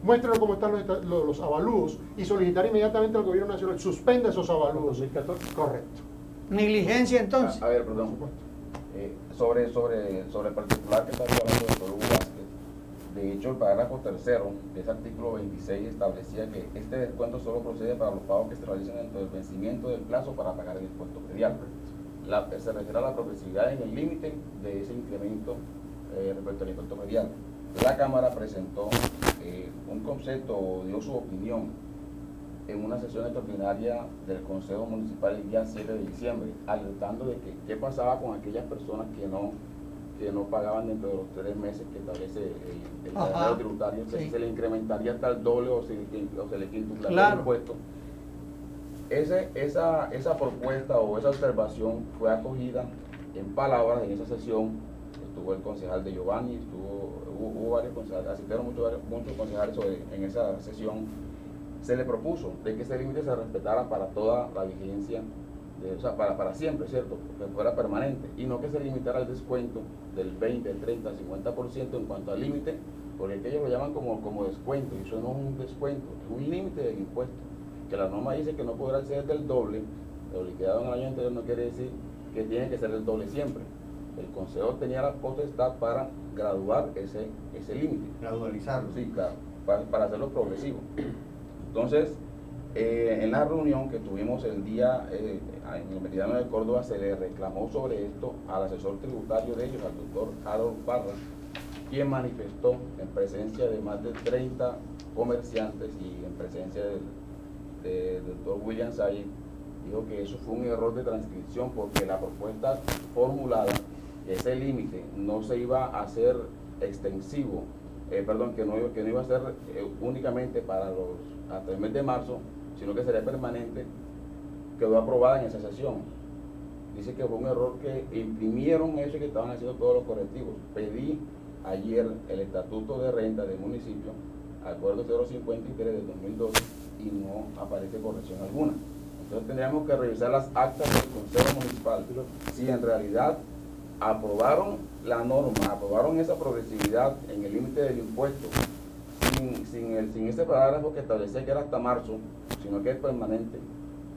muéstrenos cómo están los avalúos y solicitar inmediatamente al gobierno nacional, suspenda esos avalúos. 2014. Correcto. Negligencia entonces. A ver, perdón. Sobre el particular que está hablando de Hugo Vázquez, de hecho el parágrafo tercero de ese artículo 26 establecía que este descuento solo procede para los pagos que se realizan dentro del vencimiento del plazo para pagar el impuesto predial. Se refiere a la progresividad en el límite de ese incremento respecto al impuesto predial. La Cámara presentó un concepto o dio su opinión en una sesión extraordinaria del Consejo Municipal el día 7 de diciembre, alertando de que qué pasaba con aquellas personas que no pagaban dentro de los 3 meses que establece el calendario tributario, que si se le incrementaría hasta el doble o se le quintuplaría el impuesto. Esa propuesta o esa observación fue acogida en palabras en esa sesión. Estuvo el concejal de Giovanni, hubo varios concejales, asistieron muchos concejales en esa sesión. Se le propuso de que ese límite se respetara para toda la vigencia, o sea, para siempre, ¿cierto? Que fuera permanente, y no que se limitara el descuento del 20, 30, 50% en cuanto al límite, porque ellos lo llaman como descuento, y eso no es un descuento, es un límite del impuesto, que la norma dice que no podrá ser del doble, lo liquidado en el año anterior no quiere decir que tiene que ser el doble siempre. El Consejo tenía la potestad para graduar ese límite. Gradualizarlo. Sí, claro, para hacerlo progresivo. Entonces, en la reunión que tuvimos el día en el Meridiano de Córdoba, se le reclamó sobre esto al asesor tributario de ellos, al doctor Harold Parra, quien manifestó en presencia de más de 30 comerciantes y en presencia del doctor William Sayed, dijo que eso fue un error de transcripción porque la propuesta formulada, ese límite no se iba a hacer extensivo, que no iba a ser únicamente para hasta el mes de marzo, sino que sería permanente, quedó aprobada en esa sesión. Dice que fue un error que imprimieron eso y que estaban haciendo todos los correctivos. Pedí ayer el estatuto de renta del municipio, acuerdo 053 del 2012, y no aparece corrección alguna. Entonces tendríamos que revisar las actas del Consejo Municipal, si en realidad aprobaron la norma, aprobaron esa progresividad en el límite del impuesto, sin ese parágrafo que establecía que era hasta marzo, sino que es permanente,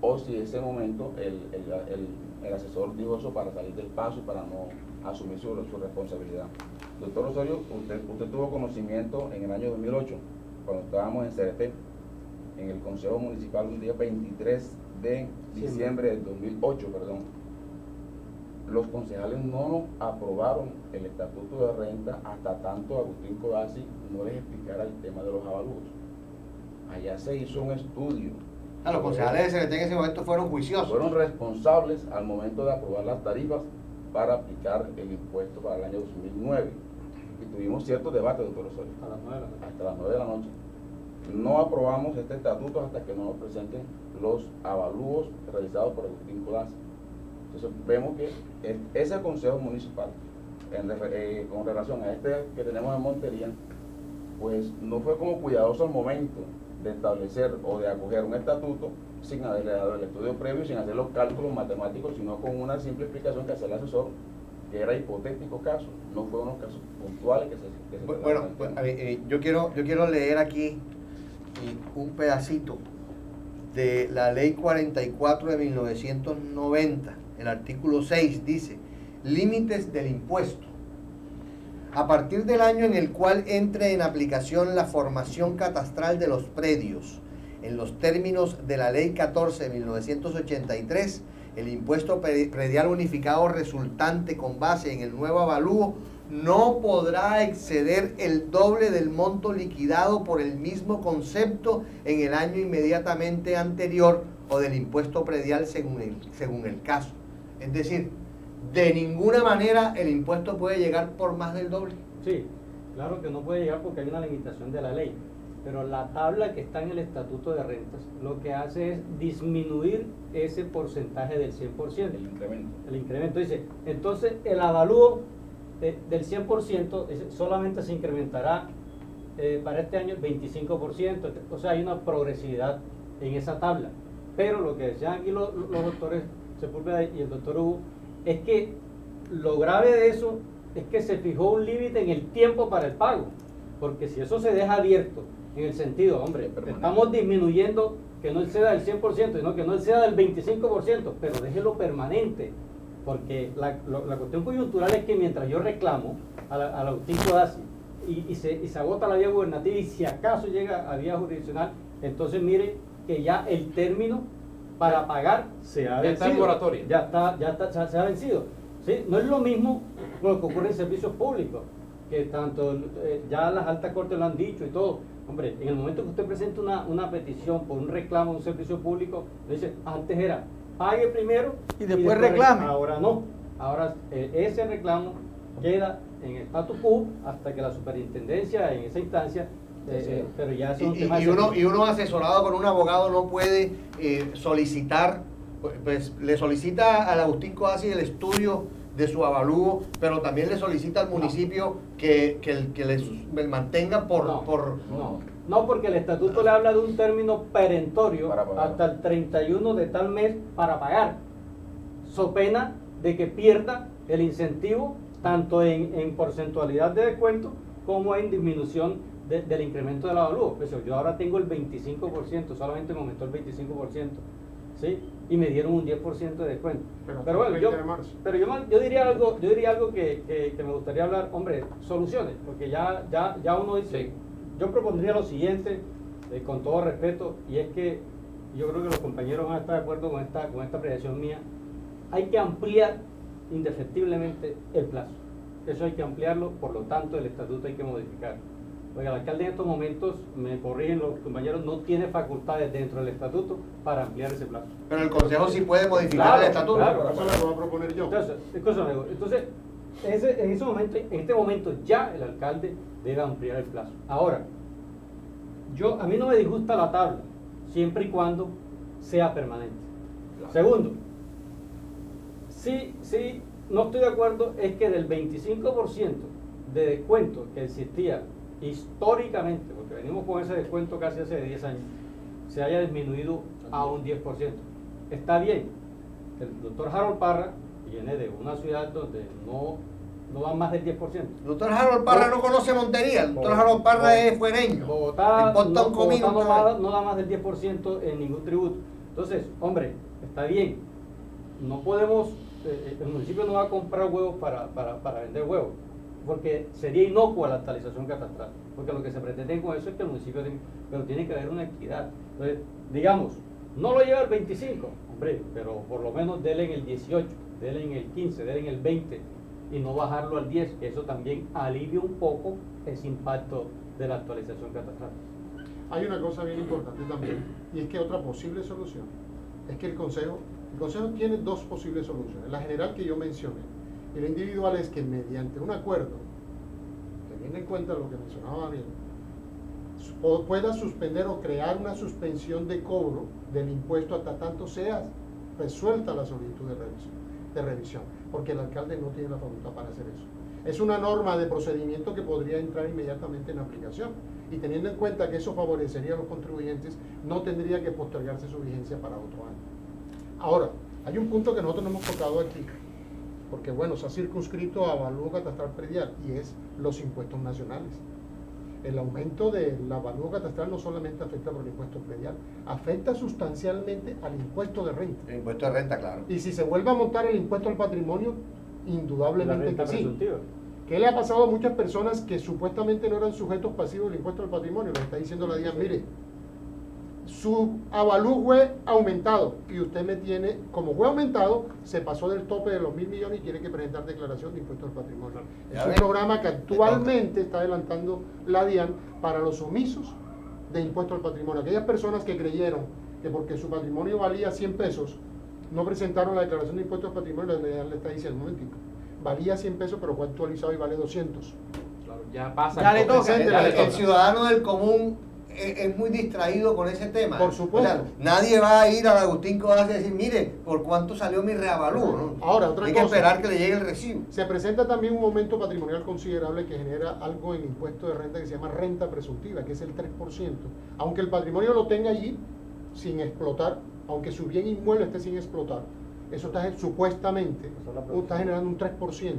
o si en ese momento el asesor dijo eso para salir del paso y para no asumir su responsabilidad. Doctor Osorio, usted tuvo conocimiento en el año 2008, cuando estábamos en CRT, en el Consejo Municipal, un día 23 de diciembre del 2008, los concejales no aprobaron el estatuto de renta hasta tanto Agustín Codazzi no les explicara el tema de los avalúos. Allá se hizo un estudio. Los concejales de CRT en ese momento fueron juiciosos. Fueron responsables al momento de aprobar las tarifas para aplicar el impuesto para el año 2009. Y tuvimos ciertos debates, doctor Osorio. Hasta las 9 de la noche. No aprobamos este estatuto hasta que no nos presenten los avalúos realizados por Agustín Codazzi. Entonces vemos que ese Consejo Municipal, con relación a este que tenemos en Montería, pues no fue como cuidadoso al momento de establecer o de acoger un estatuto sin haberle dado el estudio previo, sin hacer los cálculos matemáticos, sino con una simple explicación que hacía el asesor, que era hipotético caso, no fue unos casos puntuales que se bueno, pues, yo quiero leer aquí un pedacito de la ley 44 de 1990. El artículo 6 dice: límites del impuesto. A partir del año en el cual entre en aplicación la formación catastral de los predios, en los términos de la ley 14 de 1983, el impuesto predial unificado resultante con base en el nuevo avalúo no podrá exceder el doble del monto liquidado por el mismo concepto en el año inmediatamente anterior o del impuesto predial según el caso. Es decir, de ninguna manera el impuesto puede llegar por más del doble. Sí, claro que no puede llegar porque hay una limitación de la ley, pero la tabla que está en el Estatuto de Rentas lo que hace es disminuir ese porcentaje del 100%. El incremento. Dice, entonces el avalúo del 100% solamente se incrementará para este año el 25%, o sea, hay una progresividad en esa tabla. Pero lo que decían aquí los doctores Sepúlveda y el doctor Hugo, es que lo grave de eso es que se fijó un límite en el tiempo para el pago, porque si eso se deja abierto, en el sentido, hombre, estamos disminuyendo que no sea del 100%, sino que no sea del 25%, pero déjelo permanente, porque la cuestión coyuntural es que mientras yo reclamo a la Agustín Codazzi y se agota la vía gubernativa y si acaso llega a vía jurisdiccional, entonces mire que ya el término para pagar se ha vencido. Ya está en moratoria. Se ha vencido. ¿Sí? No es lo mismo lo que ocurre en servicios públicos, que tanto ya las altas cortes lo han dicho y todo. Hombre, en el momento que usted presenta una petición por un reclamo de un servicio público, le dice, antes era, pague primero y después reclame. Ahora no. Ahora ese reclamo queda en status quo hasta que la superintendencia en esa instancia, pero ya es un tema y uno asesorado con un abogado no puede solicitar, pues le solicita al Agustín Codazzi el estudio de su avalúo, pero también le solicita al municipio que les mantenga No, porque el estatuto le habla de un término perentorio hasta el 31 de tal mes para pagar, so pena de que pierda el incentivo tanto en porcentualidad de descuento como en disminución del incremento del avalúo. Pues yo ahora tengo el 25%, solamente me aumentó el 25%, ¿sí? Y me dieron un 10% de descuento. Pero bueno, yo diría algo que me gustaría hablar, hombre, soluciones, porque ya uno dice, sí. Yo propondría lo siguiente, con todo respeto, y es que yo creo que los compañeros van a estar de acuerdo con esta apreciación mía. Hay que ampliar indefectiblemente el plazo. Eso hay que ampliarlo, por lo tanto el estatuto hay que modificarlo. Oiga, el alcalde en estos momentos, me corrigen los compañeros, no tiene facultades dentro del estatuto para ampliar ese plazo. Pero el Consejo sí puede modificar el estatuto. Claro, eso lo voy a proponer yo. Entonces en este momento ya el alcalde debe ampliar el plazo. Ahora, a mí no me disgusta la tabla, siempre y cuando sea permanente. Segundo, sí, no estoy de acuerdo es que del 25% de descuento que existía históricamente, porque venimos con ese descuento casi hace 10 años, se haya disminuido a un 10%. Está bien, el doctor Harold Parra viene de una ciudad donde no van más del 10%. El doctor Harold Parra no conoce Montería, el doctor Harold Parra es fuereño. Bogotá no da más del 10% en ningún tributo. Entonces, hombre, está bien, no podemos, el municipio no va a comprar huevos para vender huevos, porque sería inocua la actualización catastral, porque lo que se pretende con eso es que el municipio, pero tiene que haber una equidad. Entonces, digamos, no lo lleva el 25, hombre, pero por lo menos denle en el 18, denle en el 15, denle en el 20 y no bajarlo al 10, que eso también alivia un poco ese impacto de la actualización catastral. Hay una cosa bien importante también, y es que otra posible solución es que el Consejo tiene dos posibles soluciones, la general que yo mencioné, y la individual es que mediante un acuerdo, teniendo en cuenta lo que mencionaba bien, pueda suspender o crear una suspensión de cobro del impuesto hasta tanto sea resuelta la solicitud de revisión, porque el alcalde no tiene la facultad para hacer eso. Es una norma de procedimiento que podría entrar inmediatamente en aplicación, y teniendo en cuenta que eso favorecería a los contribuyentes, no tendría que postergarse su vigencia para otro año. Ahora, hay un punto que nosotros no hemos tocado aquí, porque bueno, se ha circunscrito a avalúo catastral predial, y es los impuestos nacionales. El aumento del avalúo catastral no solamente afecta por el impuesto predial, afecta sustancialmente al impuesto de renta. El impuesto de renta, claro. Y si se vuelve a montar el impuesto al patrimonio, indudablemente que sí. Presuntiva. ¿Qué le ha pasado a muchas personas que supuestamente no eran sujetos pasivos del impuesto al patrimonio? Les está diciendo la DIAN, mire, su avalúo fue aumentado y usted me tiene, como fue aumentado, se pasó del tope de los 1.000 millones y tiene que presentar declaración de impuesto al patrimonio. Es un programa que actualmente está adelantando la DIAN para los omisos de impuesto al patrimonio. Aquellas personas que creyeron que porque su patrimonio valía 100 pesos, no presentaron la declaración de impuesto al patrimonio, la DIAN le está diciendo, un momentito, valía 100 pesos pero fue actualizado y vale 200. Claro, ya pasa. El ciudadano del común es muy distraído con ese tema. Por supuesto. O sea, nadie va a ir al Agustín Codazzi y decir, mire, ¿por cuánto salió mi reavalúo? ¿No? Ahora, otra Hay cosa. que esperar que le llegue el recibo. Se presenta también un aumento patrimonial considerable que genera algo en impuesto de renta que se llama renta presuntiva, que es el 3%. Aunque el patrimonio lo tenga allí sin explotar, aunque su bien inmueble esté sin explotar, eso está supuestamente está generando un 3%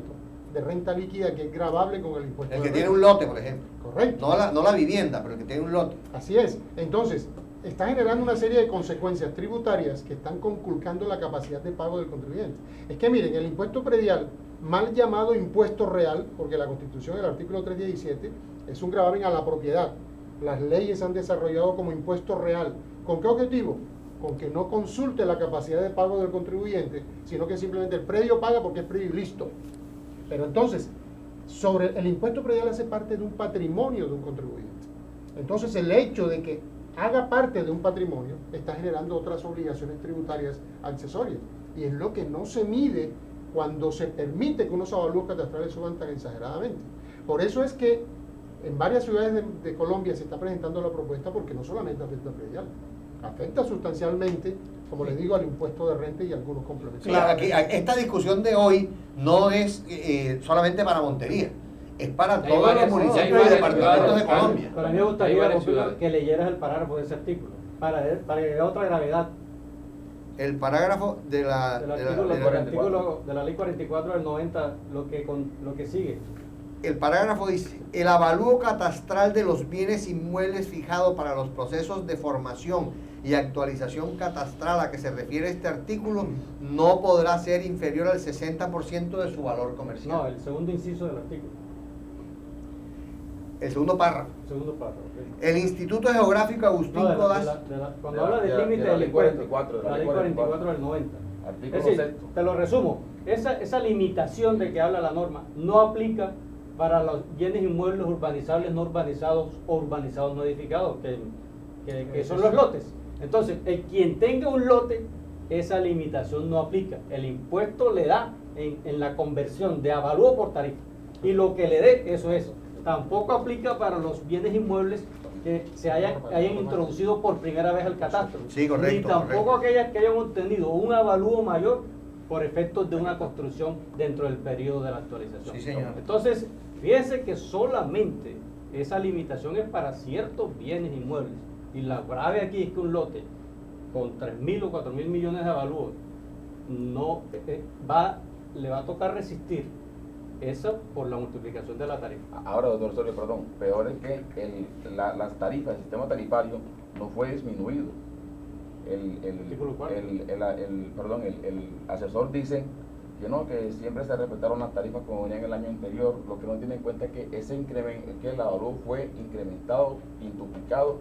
de renta líquida que es gravable con el impuesto El de que renta. tiene un lote, por ejemplo. Correcto. No la vivienda, pero el que tiene un lote. Así es. Entonces, está generando una serie de consecuencias tributarias que están conculcando la capacidad de pago del contribuyente. Es que miren, el impuesto predial, mal llamado impuesto real, porque la Constitución, el artículo 317, es un gravamen a la propiedad. Las leyes han desarrollado como impuesto real. ¿Con qué objetivo? Con que no consulte la capacidad de pago del contribuyente, sino que simplemente el predio paga porque es predio y listo. Pero entonces, sobre el impuesto predial hace parte de un patrimonio de un contribuyente. Entonces, el hecho de que haga parte de un patrimonio está generando otras obligaciones tributarias accesorias. Y es lo que no se mide cuando se permite que unos avalúos catastrales suban tan exageradamente. Por eso es que en varias ciudades de Colombia se está presentando la propuesta, porque no solamente afecta al predial, afecta sustancialmente, como les digo, al impuesto de renta y algunos complementos. Sí, esta discusión de hoy no es solamente para Montería, es para todos los municipios y departamentos de Colombia. Pero a mí me gustaría que leyeras el parágrafo de ese artículo, para llegar a otra gravedad. El parágrafo de la ley 44 del 90, lo que sigue. El parágrafo dice: el avalúo catastral de los bienes inmuebles fijado para los procesos de formación y actualización catastral a que se refiere este artículo no podrá ser inferior al 60% de su valor comercial. No, el segundo inciso del artículo. El segundo párrafo. Segundo párrafo, okay. El Instituto Geográfico Agustín Codazzi. Cuando habla del límite del impuesto, la ley 44 del 90. Artículo Es decir, sexto. te lo resumo, esa limitación de que habla la norma no aplica para los bienes inmuebles urbanizables, no urbanizados o urbanizados no edificados, que son los lotes. Entonces, quien tenga un lote, esa limitación no aplica. El impuesto le da en la conversión de avalúo por tarifa. Y lo que le dé, eso es. Tampoco aplica para los bienes inmuebles que se hayan introducido por primera vez al catastro. Sí, correcto. Ni tampoco correcto. aquellas que hayan obtenido un avalúo mayor por efectos de una construcción dentro del periodo de la actualización. Sí, señor. Entonces, fíjense que solamente esa limitación es para ciertos bienes inmuebles. Y la grave aquí es que un lote con 3.000 o 4.000 millones de avalúos no le va a tocar resistir eso por la multiplicación de la tarifa. Ahora, doctor Osorio, perdón, peor es que las tarifas, el sistema tarifario no fue disminuido. El asesor dice que no, que siempre se respetaron las tarifas como venían el año anterior. Lo que no tiene en cuenta es que ese incremento, que el avalúo fue incrementado, quintuplicado,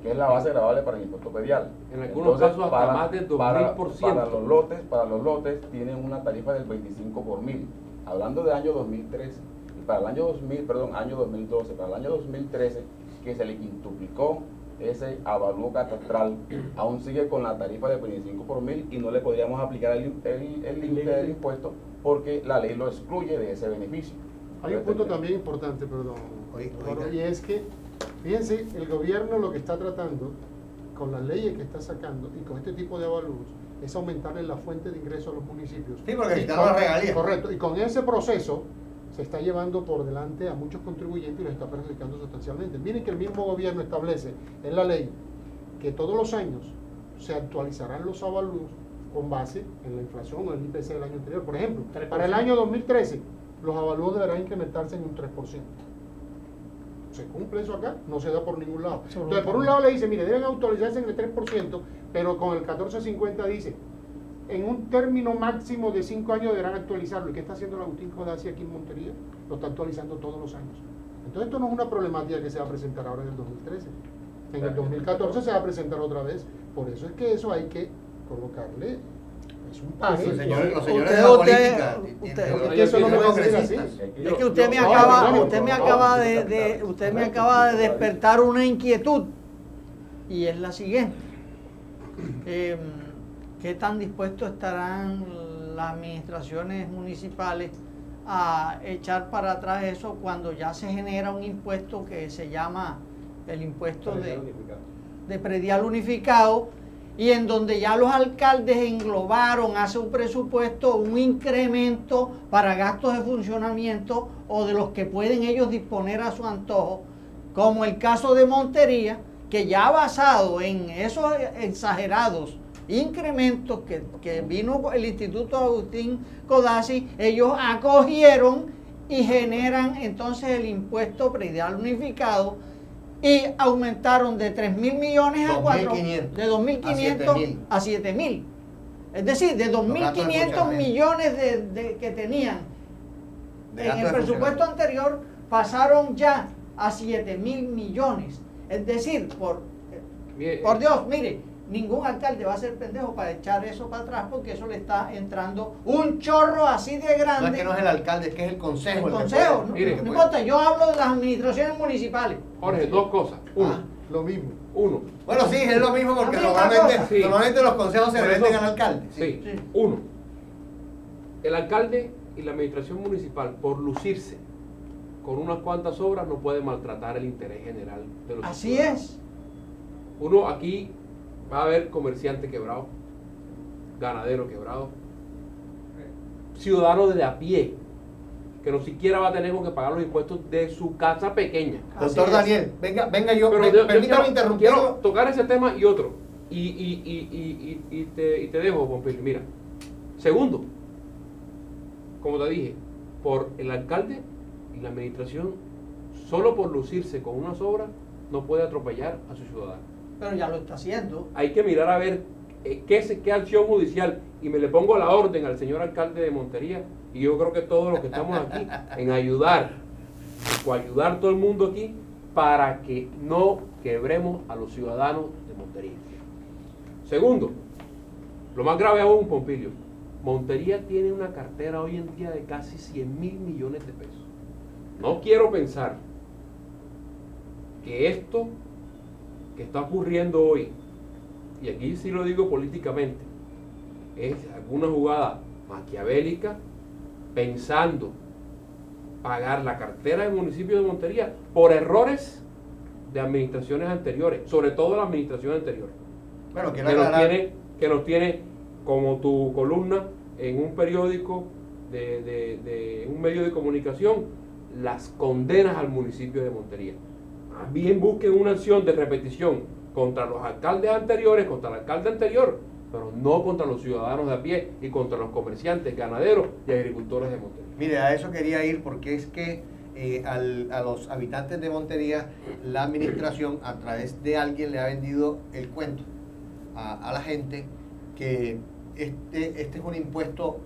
que es la base gravable para el impuesto predial. En algunos casos hasta más del 2000%. Para los lotes tienen una tarifa del 25 por mil. Hablando del año 2013, y para el año 2012, para el año 2013, que se le quintuplicó ese avalúo catastral, aún sigue con la tarifa de 25 por mil y no le podríamos aplicar el límite del impuesto porque la ley lo excluye de ese beneficio. Hay un punto también importante, perdón, y es que, fíjense, el gobierno lo que está tratando, con las leyes que está sacando y con este tipo de avalúos, es aumentarle la fuente de ingreso a los municipios. Sí, porque necesitan las regalías. Correcto, y con ese proceso se está llevando por delante a muchos contribuyentes y los está perjudicando sustancialmente. Miren que el mismo gobierno establece en la ley que todos los años se actualizarán los avalúos con base en la inflación o el IPC del año anterior. Por ejemplo, 3%. Para el año 2013, los avalúos deberán incrementarse en un 3%. ¿Se cumple eso acá? No se da por ningún lado. Entonces, por un lado le dice, mire, deben actualizarse en el 3%, pero con el 1450 dice, en un término máximo de 5 años deberán actualizarlo. ¿Y qué está haciendo el Agustín Codazzi aquí en Montería? Lo está actualizando todos los años. Entonces esto no es una problemática que se va a presentar ahora en el 2013. En el 2014 se va a presentar otra vez. Por eso es que eso hay que colocarle... Es un paje. Los señores de la política. Eso no me va a decir así. Es que usted me acaba de despertar una inquietud. Y es la siguiente. ¿Qué tan dispuestos estarán las administraciones municipales a echar para atrás eso cuando ya se genera un impuesto que se llama el impuesto Predial unificado. de predial unificado, y en donde ya los alcaldes englobaron hace un presupuesto, un incremento para gastos de funcionamiento o de los que pueden ellos disponer a su antojo, como el caso de Montería, que ya basado en esos exagerados incrementos que vino el Instituto Agustín Codazzi, ellos acogieron y generan entonces el impuesto predial unificado y aumentaron de 3.000 millones a 4.000, de 2.500 a 7.000. Es decir, de 2.500 millones que tenían en el presupuesto anterior pasaron ya a 7.000 millones. Es decir, por Dios, mire, ningún alcalde va a ser pendejo para echar eso para atrás, porque eso le está entrando un chorro así de grande. No es que no es el alcalde, es que es el consejo. El consejo, no importa, yo hablo de las administraciones municipales. Jorge, dos cosas. Uno. Lo mismo. Uno. Bueno, sí, es lo mismo porque Sí. normalmente los consejos se Por venden eso- al alcalde. Sí. Uno. El alcalde y la administración municipal, por lucirse con unas cuantas obras, no puede maltratar el interés general de los Así ciudadanos. es. Uno, aquí va a haber comerciante quebrado, ganadero quebrado, ciudadano de a pie, que no siquiera va a tener que pagar los impuestos de su casa pequeña. Doctor Daniel, venga yo, Pero permítame interrumpirlo. quiero tocar ese tema y otro. Y te dejo, Pompilio. Mira, segundo, como te dije, por el alcalde y la administración, solo por lucirse con unas obras, no puede atropellar a sus ciudadanos. Pero ya lo está haciendo. Hay que mirar a ver qué acción judicial, y me le pongo la orden al señor alcalde de Montería, y yo creo que todos los que estamos aquí, en ayudar todo el mundo aquí, para que no quebremos a los ciudadanos de Montería. Segundo, lo más grave aún, Pompilio, Montería tiene una cartera hoy en día de casi 100.000 millones de pesos. No quiero pensar que esto que está ocurriendo hoy, y aquí sí lo digo políticamente, es alguna jugada maquiavélica pensando pagar la cartera del municipio de Montería por errores de administraciones anteriores, sobre todo la administración anterior, Bueno, quiero que aclarar. nos tiene como tu columna en un periódico de un medio de comunicación, las condenas al municipio de Montería. Más bien busquen una acción de repetición contra los alcaldes anteriores, contra el alcalde anterior, pero no contra los ciudadanos de a pie y contra los comerciantes, ganaderos y agricultores de Montería. Mire, a eso quería ir porque es que a los habitantes de Montería, la administración a través de alguien le ha vendido el cuento a la gente que este es un impuesto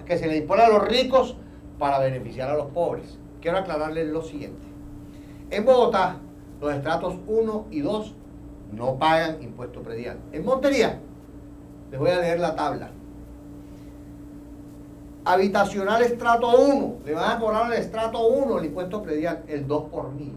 que se le impone a los ricos para beneficiar a los pobres. Quiero aclararles lo siguiente. En Bogotá, los estratos 1 y 2 no pagan impuesto predial. En Montería, les voy a leer la tabla. Habitacional estrato 1, le van a cobrar al estrato 1 el impuesto predial, el 2 por 1000.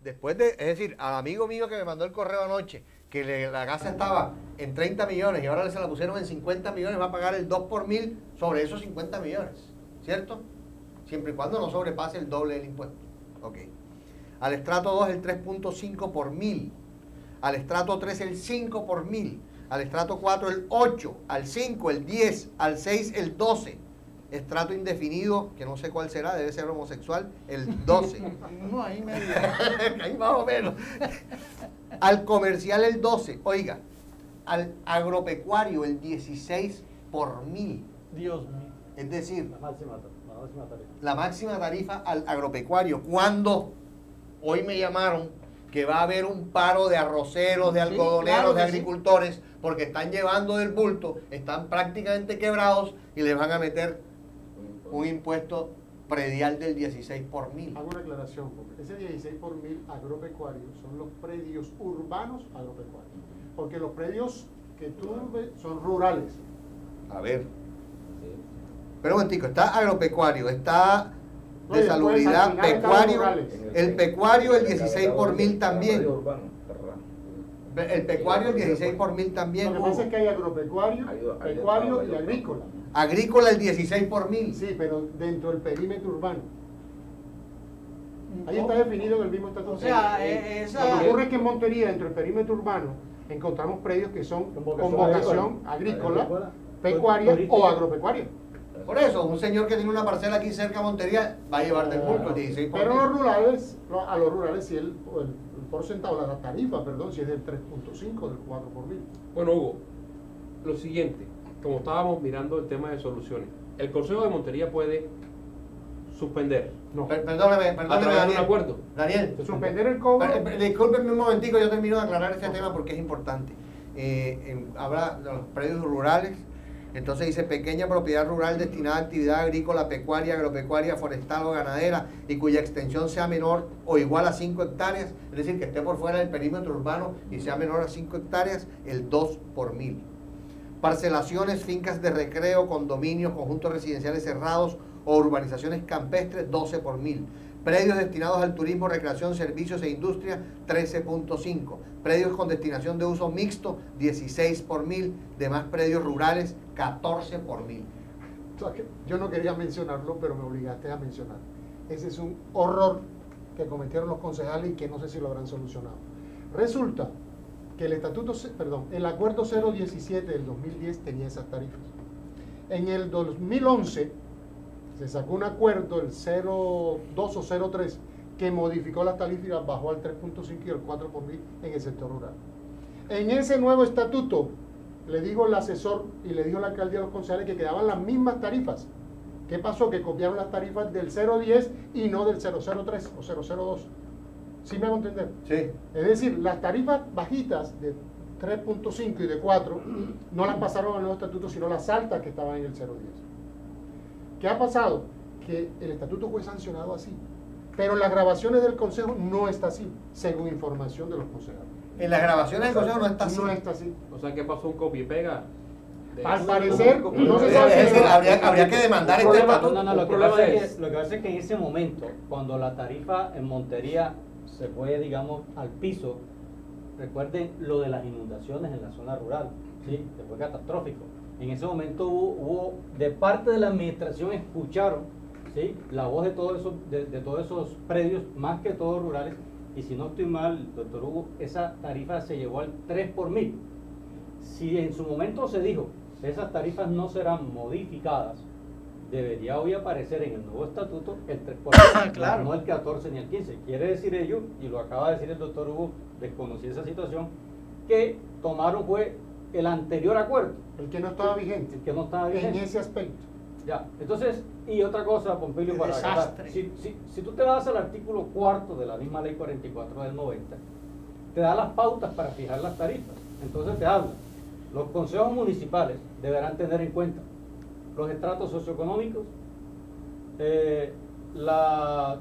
Después es decir, al amigo mío que me mandó el correo anoche, que la casa estaba en 30 millones y ahora se la pusieron en 50 millones, va a pagar el 2 por 1000 sobre esos 50 millones, ¿cierto? Siempre y cuando no sobrepase el doble del impuesto. Ok. Al estrato 2 el 3.5 por 1000, al estrato 3 el 5 por 1000, al estrato 4 el 8, al 5 el 10, al 6 el 12, estrato indefinido, que no sé cuál será, debe ser homosexual, el 12. No, ahí medio. Ahí más o menos. Al comercial el 12, oiga, al agropecuario el 16 por 1000. Dios mío. Es decir, La máxima tarifa. la máxima tarifa al agropecuario. Cuando hoy me llamaron que va a haber un paro de arroceros, de Sí, algodoneros, claro que de sí. agricultores, porque están llevando del bulto, están prácticamente quebrados y les van a meter un impuesto predial del 16 por 1000. Hago una aclaración, porque ese 16 por 1000 agropecuarios son los predios urbanos agropecuarios. Porque los predios que tú ves son rurales. A ver. Pero un momentico, está agropecuario, está No, y de después salubridad, al final pecuario, están rurales. el pecuario el 16 por 1000 también. El pecuario el 16 por 1000 también. Lo que pasa es que hay agropecuario, pecuario y agrícola. Agrícola el 16 por 1000. Sí, pero dentro del perímetro urbano. Ahí está definido en el mismo estatuto. O sea, Lo que ocurre es que en Montería, dentro del perímetro urbano, encontramos predios que son con vocación agrícola, pecuaria o agropecuaria. Por eso, un señor que tiene una parcela aquí cerca de Montería va a llevar del multo 16 por Pero mil. a los rurales, si el porcentaje, la tarifa, perdón, si es del 3.5, del 4 por mil. Bueno, Hugo, lo siguiente, como estábamos mirando el tema de soluciones, el Consejo de Montería puede suspender. No. Perdóneme, A través de un Daniel. acuerdo. Daniel, Suspender el cobro. discúlpenme un momentico, yo termino de aclarar este tema porque es importante. Habla de los predios rurales, entonces dice pequeña propiedad rural destinada a actividad agrícola, pecuaria, agropecuaria, forestal o ganadera y cuya extensión sea menor o igual a 5 hectáreas, es decir, que esté por fuera del perímetro urbano y sea menor a 5 hectáreas, el 2 por mil. Parcelaciones, fincas de recreo, condominios, conjuntos residenciales cerrados o urbanizaciones campestres, 12 por mil. Predios destinados al turismo, recreación, servicios e industria, 13.5. Predios con destinación de uso mixto, 16 por mil. Demás predios rurales, 14 por mil. Yo no quería mencionarlo, pero me obligaste a mencionar. Ese es un horror que cometieron los concejales y que no sé si lo habrán solucionado. Resulta que el acuerdo 017 del 2010 tenía esas tarifas. En el 2011 se sacó un acuerdo, el 02 o 03, que modificó las tarifas y las bajó al 3.5 y al 4 por mil en el sector rural. En ese nuevo estatuto, le dijo el asesor y le dijo la alcaldía a los concejales que quedaban las mismas tarifas. ¿Qué pasó? Que copiaron las tarifas del 010 y no del 003 o 002. ¿Sí me hago entender? Sí. Es decir, las tarifas bajitas de 3.5 y de 4 no las pasaron al nuevo estatuto, sino las altas que estaban en el 010. ¿Qué ha pasado? Que el estatuto fue sancionado así, pero en las grabaciones del Consejo no está así, según información de los concejales. En las grabaciones del Consejo no está así. No está así. O sea, ¿qué pasó? Un copia y pega. Al parecer, no se Es sabe. decir, habría que demandar este estatuto. No, lo que problema pasa es- es que en ese momento, cuando la tarifa en Montería se fue, digamos, al piso, recuerden lo de las inundaciones en la zona rural, ¿sí? Que fue catastrófico. En ese momento hubo de parte de la administración escucharon, ¿sí? La voz de todos esos predios, más que todos rurales, y si no estoy mal, doctor Hugo, esa tarifa se llevó al 3 por mil. Si en su momento se dijo que esas tarifas no serán modificadas, debería hoy aparecer en el nuevo estatuto el 3 por mil, Claro. no el 14 ni el 15. Quiere decir ello, y lo acaba de decir el doctor Hugo, desconocí esa situación, que tomaron fue el anterior acuerdo, El que no estaba vigente. el que no estaba vigente. En ese aspecto. Ya, entonces, y otra cosa, Pompilio, Qué para acabar. desastre. Si tú te vas al artículo 4 de la misma ley 44 del 90, te da las pautas para fijar las tarifas. Entonces te habla, los consejos municipales deberán tener en cuenta los estratos socioeconómicos,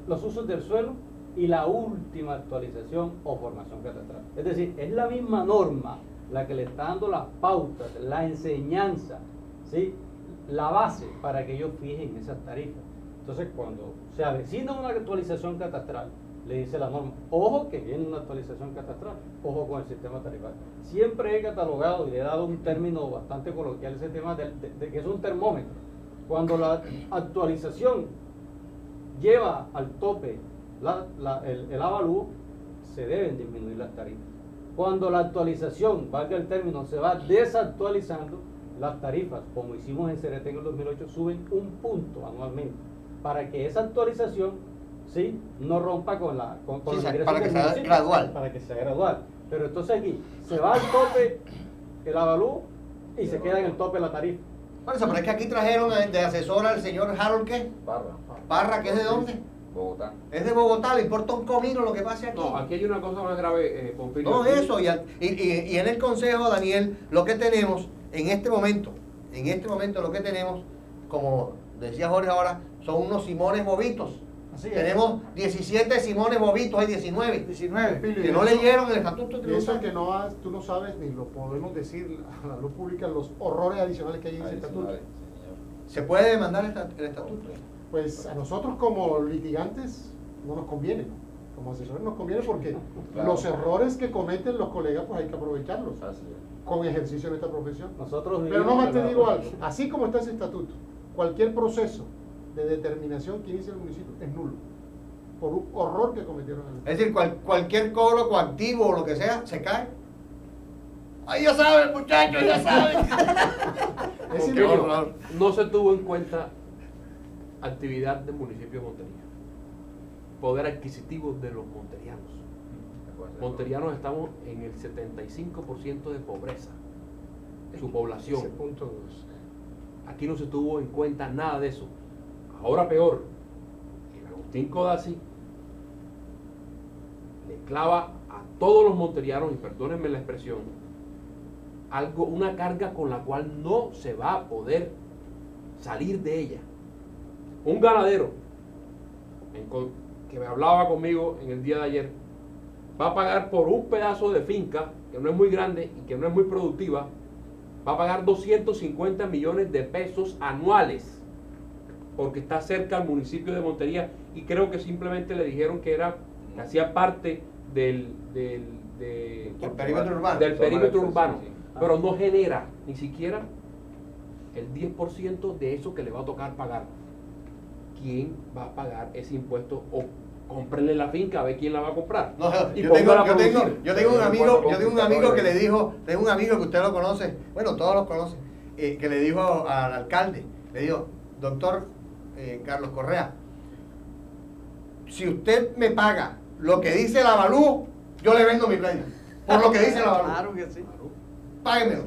los usos del suelo y la última actualización o formación catastral. Es decir, es la misma norma la que le está dando las pautas, la enseñanza, ¿sí? La base para que ellos fijen esas tarifas. Entonces, cuando se avecina una actualización catastral, le dice la norma, ojo que viene una actualización catastral, ojo con el sistema tarifario. Siempre he catalogado y le he dado un término bastante coloquial, ese tema de que es un termómetro. Cuando la actualización lleva al tope el avalúo, se deben disminuir las tarifas. Cuando la actualización, valga el término, se va desactualizando, las tarifas, como hicimos en CRT en el 2008, suben un punto anualmente, para que esa actualización, ¿sí?, no rompa con los ingresos para que del sea municipio, gradual. para que sea gradual. Pero entonces aquí se va al tope el avalúo y se queda en el tope la tarifa. Por eso, pero es que aquí trajeron de asesor al señor Harold, ¿qué? Parra, ¿que es de dónde? Bogotá. Es de Bogotá, le importa un comino lo que pase aquí. No, aquí hay una cosa más grave, Pompilio. No, Aquí- eso, y en el Consejo, Daniel, lo que tenemos en este momento lo que tenemos, como decía Jorge ahora, son unos Simones bobitos. Así es. Tenemos 17 Simones bobitos, hay 19. 19. Que no leyeron el estatuto Y eso tributario. que tú no sabes, ni lo podemos decir a la luz pública, los horrores adicionales que hay en ese estatuto. ¿Se puede demandar el estatuto? Pues a nosotros como litigantes no nos conviene, ¿no? Como asesores nos conviene porque Claro. los errores que cometen los colegas pues hay que aprovecharlos Así es. con ejercicio en esta profesión. Nosotros Pero vivimos no más en te la- digo algo, así como está ese estatuto, cualquier proceso de determinación que inicie el municipio es nulo. por un horror que cometieron. Es decir, cualquier cobro coactivo o lo que sea, se cae. Ahí ya saben, muchachos, ya saben. Es Porque horror. no se tuvo en cuenta actividad del municipio de Montería, poder adquisitivo de los monterianos. Monterianos estamos en el 75% de pobreza, su población. Ese punto 2. Aquí no se tuvo en cuenta nada de eso. Ahora peor, el Agustín Codazzi le clava a todos los monterianos, y perdónenme la expresión, una carga con la cual no se va a poder salir de ella. Un ganadero que me hablaba conmigo en el día de ayer va a pagar por un pedazo de finca que no es muy grande y que no es muy productiva, va a pagar 250 millones de pesos anuales porque está cerca al municipio de Montería, y creo que simplemente le dijeron que hacía parte del perímetro urbano. Del perímetro urbano, sí. pero no genera ni siquiera el 10% de eso que le va a tocar pagar. ¿Quién va a pagar ese impuesto? O cómprenle la finca, a ver quién la va a comprar. No, Y yo tengo póngala a producir. un amigo que le dijo, tengo un amigo que usted lo conoce, bueno, todos los conocen, que le dijo al alcalde, le dijo, doctor Carlos Correa, si usted me paga lo que dice la Avalúo, yo le vendo mi predio, por lo que dice la Avalúo. Claro que sí. Páguemelo.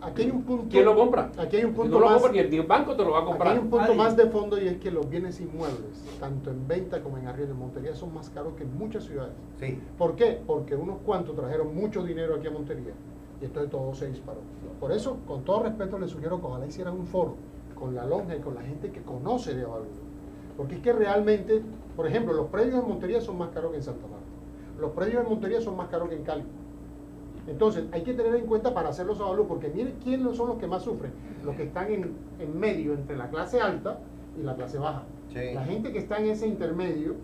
Aquí hay un punto. ¿Quién lo compra? Aquí hay un Si punto no lo más. compra, ni el banco te lo va a Aquí comprar. hay un punto Nadie. más de fondo, y es que los bienes inmuebles, tanto en venta como en arriendo en Montería, son más caros que en muchas ciudades. Sí. ¿Por qué? Porque unos cuantos trajeron mucho dinero aquí a Montería y entonces todo se disparó. Por eso, con todo respeto, les sugiero que ojalá hicieran un foro con la lonja y con la gente que conoce de Avalúo. Porque es que realmente, por ejemplo, los predios en Montería son más caros que en Santa Marta. Los predios en Montería son más caros que en Cali. Entonces, hay que tener en cuenta para hacer los Avalúos, porque miren quiénes son los que más sufren. Los que están en medio entre la clase alta y la clase baja. Sí. La gente que está en ese intermedio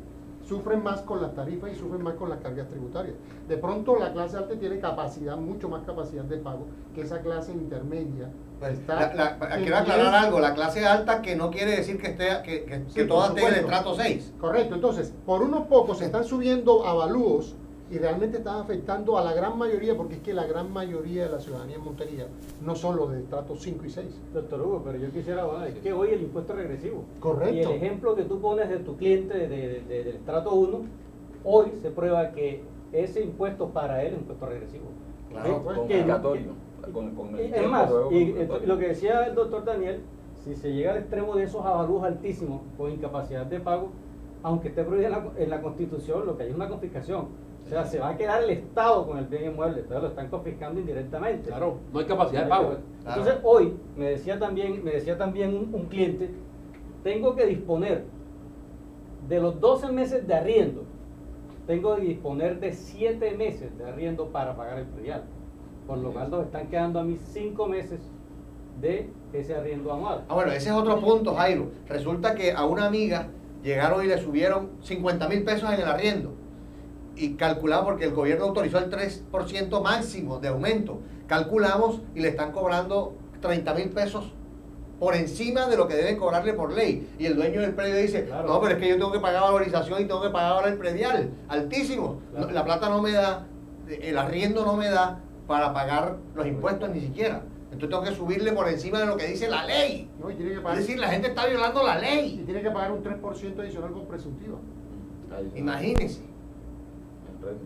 sufren más con las tarifas y sufren más con las cargas tributarias. De pronto la clase alta tiene capacidad, mucho más capacidad de pago que esa clase intermedia. Pues, Está quiero aclarar algo, la clase alta que no quiere decir que Sí, todas por tengan el supuesto. estrato 6. Correcto, entonces, por unos pocos se están subiendo avalúos y realmente están afectando a la gran mayoría, porque es que la gran mayoría de la ciudadanía en Montería no son los de estratos 5 y 6. Doctor Hugo, pero yo quisiera, bueno, es que hoy el impuesto es regresivo. Correcto. Y el ejemplo que tú pones de tu cliente del estrato 1, hoy se prueba que ese impuesto para él es un impuesto regresivo. Claro, pues, Confiscatorio. Es más, y lo que decía el doctor Daniel, si se llega al extremo de esos avalúos altísimos con incapacidad de pago, aunque esté prohibido en la Constitución, lo que hay es una confiscación. O sea, se va a quedar el Estado con el bien inmueble, entonces lo están confiscando indirectamente. Claro, no hay capacidad de pago. Entonces hoy me decía también un cliente, tengo que disponer de los 12 meses de arriendo, tengo que disponer de 7 meses de arriendo para pagar el predial, por lo cual nos están quedando a mí 5 meses de ese arriendo anual. Bueno, ese es otro punto, Jairo. Resulta que a una amiga llegaron y le subieron 50,000 pesos en el arriendo. Y calculamos, porque el gobierno autorizó el 3% máximo de aumento. Calculamos y le están cobrando 30,000 pesos por encima de lo que deben cobrarle por ley. Y el dueño del predio dice, Claro. no, pero es que yo tengo que pagar valorización y tengo que pagar ahora el predial, altísimo. Claro. No, la plata no me da, el arriendo no me da para pagar los impuestos ni siquiera. Entonces tengo que subirle por encima de lo que dice la ley. ¿No? Y tiene que Es pagar, decir, la gente está violando la y ley. tiene que pagar un 3% adicional por presuntiva, Imagínense.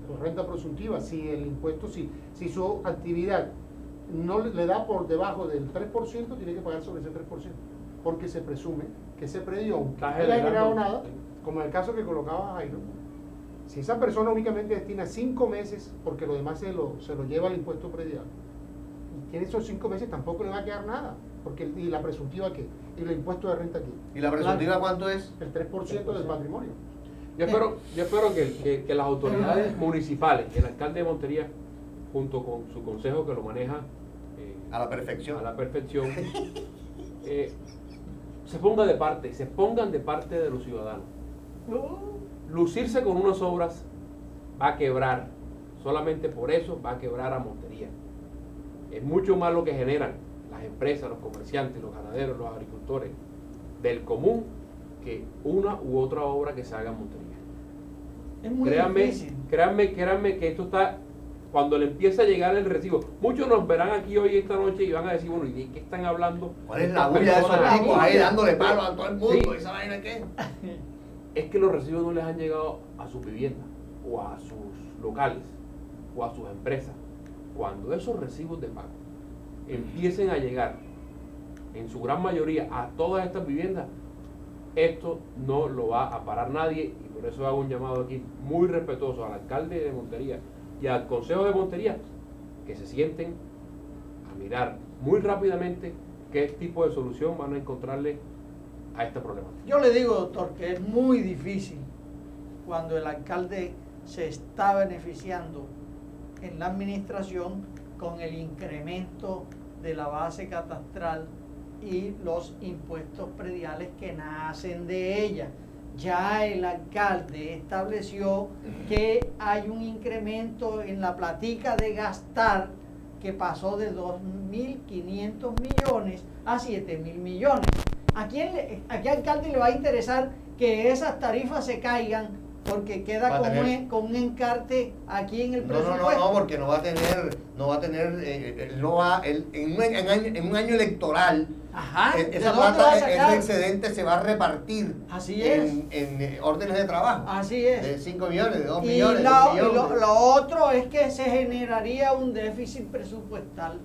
por renta presuntiva. Si el impuesto, si su actividad no le da por debajo del 3%, tiene que pagar sobre ese 3%, porque se presume que ese predio, aunque Está no haya generado generando. nada, como en el caso que colocaba Jairo, si esa persona únicamente destina 5 meses, porque lo demás se lo lleva al impuesto predial, y tiene esos 5 meses, tampoco le va a quedar nada, porque ¿y la presuntiva qué? ¿Y el impuesto de renta qué? ¿Y la presuntiva cuánto es? El 3% del patrimonio. Yo espero que las autoridades municipales, el alcalde de Montería, junto con su consejo que lo maneja A la perfección. a la perfección, se pongan de parte de los ciudadanos. Lucirse con unas obras va a quebrar, solamente por eso va a quebrar a Montería. Es mucho más lo que generan las empresas, los comerciantes, los ganaderos, los agricultores, del común, que una u otra obra que se haga en Montería. Es muy difícil. Créanme que esto está, cuando le empieza a llegar el recibo, muchos nos verán aquí hoy esta noche y van a decir, bueno, ¿y de qué están hablando? ¿Cuál es la bulla de esos tipos ahí dándole palo a todo el mundo? Sí. ¿Esa vaina qué? Es que los recibos no les han llegado a sus viviendas, o a sus locales, o a sus empresas. Cuando esos recibos de pago empiecen a llegar, en su gran mayoría, a todas estas viviendas, esto no lo va a parar nadie, y por eso hago un llamado aquí muy respetuoso al alcalde de Montería y al consejo de Montería, que se sienten a mirar muy rápidamente qué tipo de solución van a encontrarle a este problema. Yo le digo, doctor, que es muy difícil cuando el alcalde se está beneficiando en la administración con el incremento de la base catastral y los impuestos prediales que nacen de ella. Ya el alcalde estableció que hay un incremento en la platica de gastar que pasó de 2.500 millones a 7.000 millones. ¿A qué alcalde le va a interesar que esas tarifas se caigan porque queda con un encarte aquí en el presupuesto? No, porque no va a tener, en un año electoral. Ajá, Esa plata, ese excedente se va a repartir. Así es. En órdenes de trabajo. Así es. De 5 millones, de 2 Y millones, de 1 millón. lo otro es que se generaría un déficit presupuestal.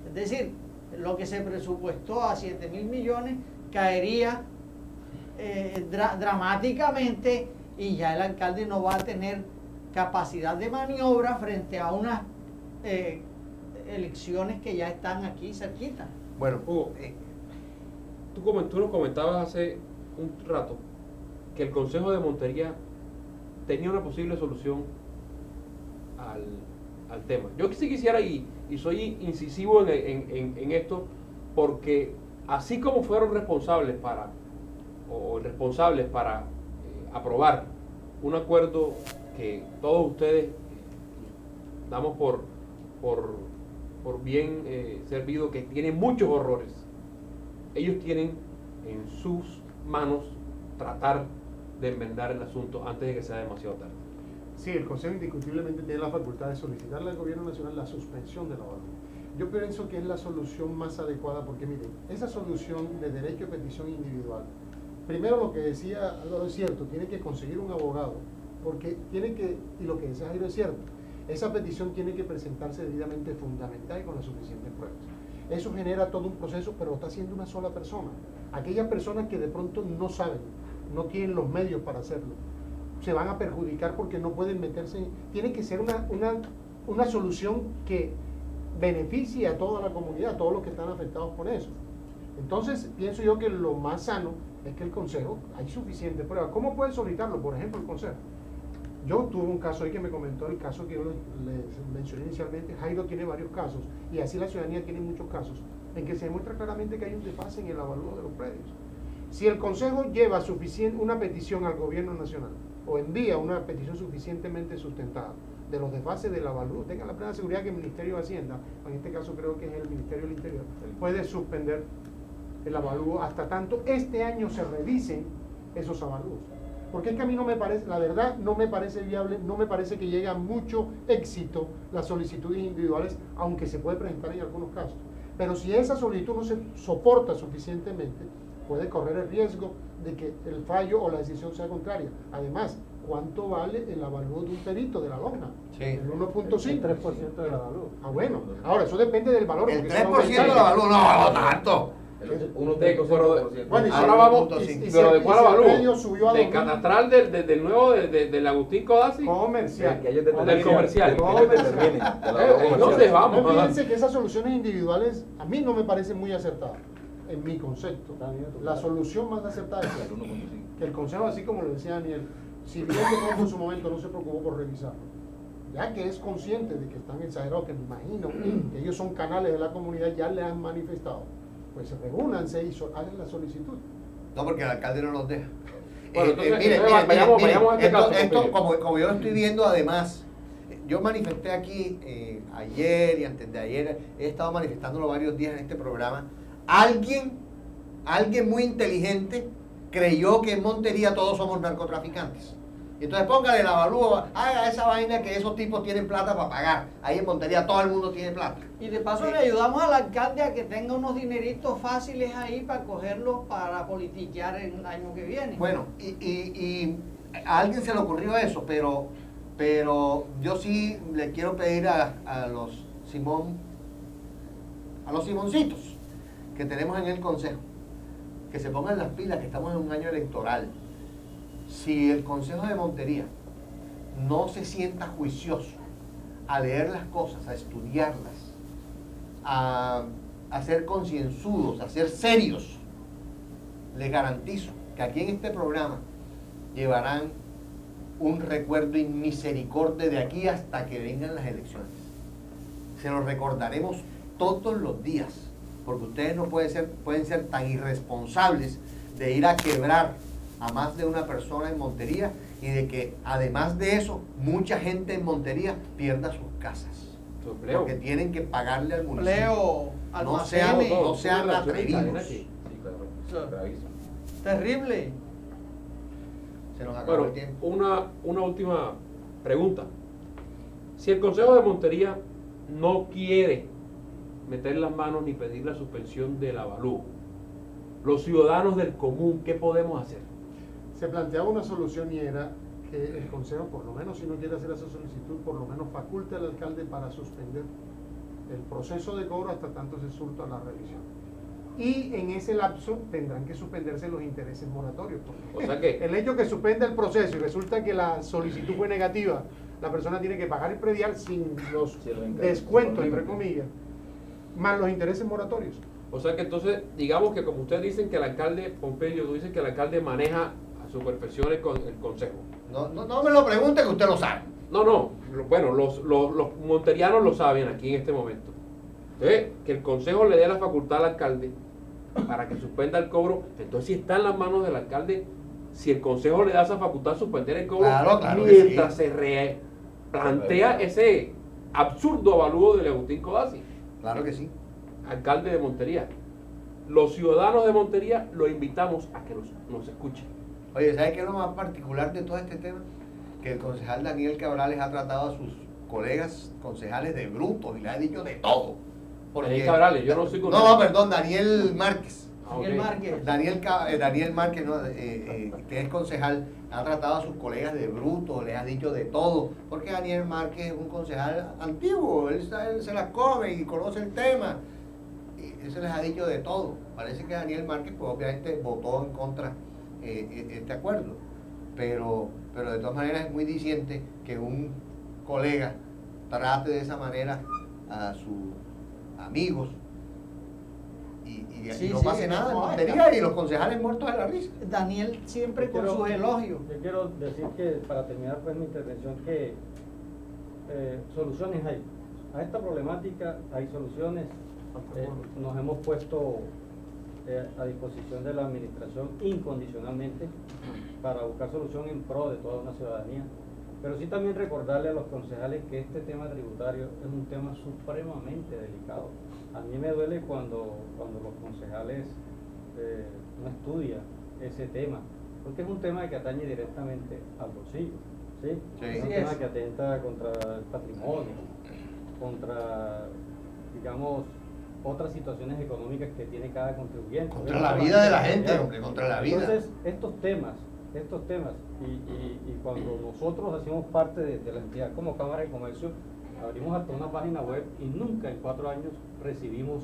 Es decir, lo que se presupuestó a 7.000 millones caería dramáticamente, y ya el alcalde no va a tener capacidad de maniobra frente a unas elecciones que ya están aquí cerquita. Bueno, Hugo, tú nos comentabas hace un rato que el Consejo de Montería tenía una posible solución al tema. Yo sí quisiera, y soy incisivo en esto, porque así como fueron responsables para aprobar un acuerdo que todos ustedes damos por bien servido, que tiene muchos horrores, ellos tienen en sus manos tratar de enmendar el asunto antes de que sea demasiado tarde. Sí, el Consejo indiscutiblemente tiene la facultad de solicitarle al Gobierno Nacional la suspensión de la orden. Yo pienso que es la solución más adecuada, porque miren, esa solución de derecho de petición individual, primero lo que decía Álvaro es cierto, tiene que conseguir un abogado, porque tiene que, y lo que decía Jairo es cierto, esa petición tiene que presentarse debidamente fundamentada y con las suficientes pruebas. Eso genera todo un proceso, pero lo está haciendo una sola persona. Aquellas personas que de pronto no saben, no tienen los medios para hacerlo, se van a perjudicar porque no pueden meterse. Tiene que ser una solución que beneficie a toda la comunidad, a todos los que están afectados por eso. Entonces, pienso yo que lo más sano es que el Consejo, hay suficiente prueba. ¿Cómo puede solicitarlo? Por ejemplo, el Consejo. Yo tuve un caso ahí que me comentó, el caso que yo les mencioné inicialmente. Jairo tiene varios casos, y así la ciudadanía tiene muchos casos, en que se demuestra claramente que hay un desfase en el avalúo de los predios. Si el Consejo lleva una petición al Gobierno Nacional, o envía una petición suficientemente sustentada de los desfases del avalúo, tengan la plena seguridad que el Ministerio de Hacienda, en este caso creo que es el Ministerio del Interior, puede suspender el avalúo hasta tanto este año se revisen esos avalúos. Porque es que a mí no me parece, la verdad, no me parece viable, no me parece que llegue a mucho éxito las solicitudes individuales, aunque se puede presentar en algunos casos. Pero si esa solicitud no se soporta suficientemente, puede correr el riesgo de que el fallo o la decisión sea contraria. Además, ¿cuánto vale el avalúo de un perito de la LOGNA? Sí. El 1.5. El 3% del avalúo. Ah, bueno. Ahora, eso depende del valor. El porque 3% del avalúo, no tanto. Bueno, Ahora vamos, pero ¿de cuál avalúo? ¿Del catastral del nuevo, del Agustín Codazzi? Comercial. Del comercial. Entonces vamos. Fíjense que esas soluciones individuales a mí no me parecen muy acertadas, en mi concepto. La solución más acertada es que el Consejo, así como lo decía Daniel, si bien de pronto en su momento no se preocupó por revisarlo, ya que es consciente de que están exagerados, que me imagino que ellos son canales de la comunidad, ya le han manifestado, pues reúnanse y hagan la solicitud. No, porque el alcalde no los deja. Bueno, entonces, Miren, vayamos a este caso, esto como yo lo estoy viendo, además, yo manifesté aquí ayer y antes de ayer, he estado manifestándolo varios días en este programa. Alguien muy inteligente creyó que en Montería todos somos narcotraficantes. Y entonces póngale el avalúo, haga esa vaina que esos tipos tienen plata para pagar. Ahí en Montería todo el mundo tiene plata. Y de paso le ayudamos al alcalde a que tenga unos dineritos fáciles ahí para cogerlos para politiquear en el año que viene. Bueno, y a alguien se le ocurrió eso, pero yo sí le quiero pedir a los Simoncitos que tenemos en el Consejo, que se pongan las pilas, que estamos en un año electoral. Si el Consejo de Montería no se sienta juicioso a leer las cosas, a estudiarlas, a ser concienzudos, a ser serios, les garantizo que aquí en este programa llevarán un recuerdo inmisericordia de aquí hasta que vengan las elecciones. Se los recordaremos todos los días, porque ustedes no pueden ser tan irresponsables de ir a quebrar a más de una persona en Montería y de que además de eso mucha gente en Montería pierda sus casas porque tienen que pagarle al municipio. No sean atrevidos. Sí, claro. Terrible. Se nos acabó el Bueno, tiempo. una última pregunta. Si el Consejo de Montería no quiere meter las manos ni pedir la suspensión del avalúo, los ciudadanos del común, ¿qué podemos hacer? Se planteaba una solución y era que el Consejo, por lo menos si no quiere hacer esa solicitud, por lo menos faculte al alcalde para suspender el proceso de cobro hasta tanto se surta la revisión. Y en ese lapso tendrán que suspenderse los intereses moratorios. O sea que el hecho que suspenda el proceso y resulta que la solicitud fue negativa, la persona tiene que pagar el predial sin los descuentos, entre comillas, más los intereses moratorios. O sea que entonces, digamos que como ustedes dicen que el alcalde, Pompeyo, tú dices que el alcalde maneja a su perfección el consejo. No me lo pregunte, que usted lo sabe. No, bueno, los monterianos lo saben aquí en este momento. Entonces, que el consejo le dé la facultad al alcalde para que suspenda el cobro, entonces si está en las manos del alcalde, si el consejo le da esa facultad de suspender el cobro, claro mientras se plantea ese absurdo avalúo de Agustín Codazzi. Claro que sí. Alcalde de Montería. Los ciudadanos de Montería los invitamos a que nos escuchen. Oye, ¿sabes qué es lo más particular de todo este tema? Que el concejal Daniel Cabrales ha tratado a sus colegas concejales de brutos y le ha dicho de todo. Daniel Cabrales, yo no soy con perdón, Daniel Márquez. Daniel Márquez, que es concejal, ha tratado a sus colegas de brutos, les ha dicho de todo, porque Daniel Márquez es un concejal antiguo, él se las come y conoce el tema, y él se les ha dicho de todo. Parece que Daniel Márquez, pues obviamente votó en contra este acuerdo, pero de todas maneras es muy diciente que un colega trate de esa manera a sus amigos y no pase nada en Montería y los concejales muertos de la risa. Daniel siempre con sus elogios. Yo quiero decir que, para terminar pues mi intervención, que soluciones hay. A esta problemática hay soluciones. Nos hemos puesto a disposición de la administración incondicionalmente para buscar solución en pro de toda una ciudadanía. Pero sí también recordarle a los concejales que este tema tributario es un tema supremamente delicado. A mí me duele cuando los concejales no estudian ese tema, porque es un tema que atañe directamente al bolsillo, ¿sí? Es un tema que atenta contra el patrimonio, contra, digamos, otras situaciones económicas que tiene cada contribuyente. Contra la vida de la gente, hombre, contra la vida. Entonces, estos temas, y cuando nosotros hacemos parte de la entidad como Cámara de Comercio, abrimos hasta una página web y nunca en 4 años recibimos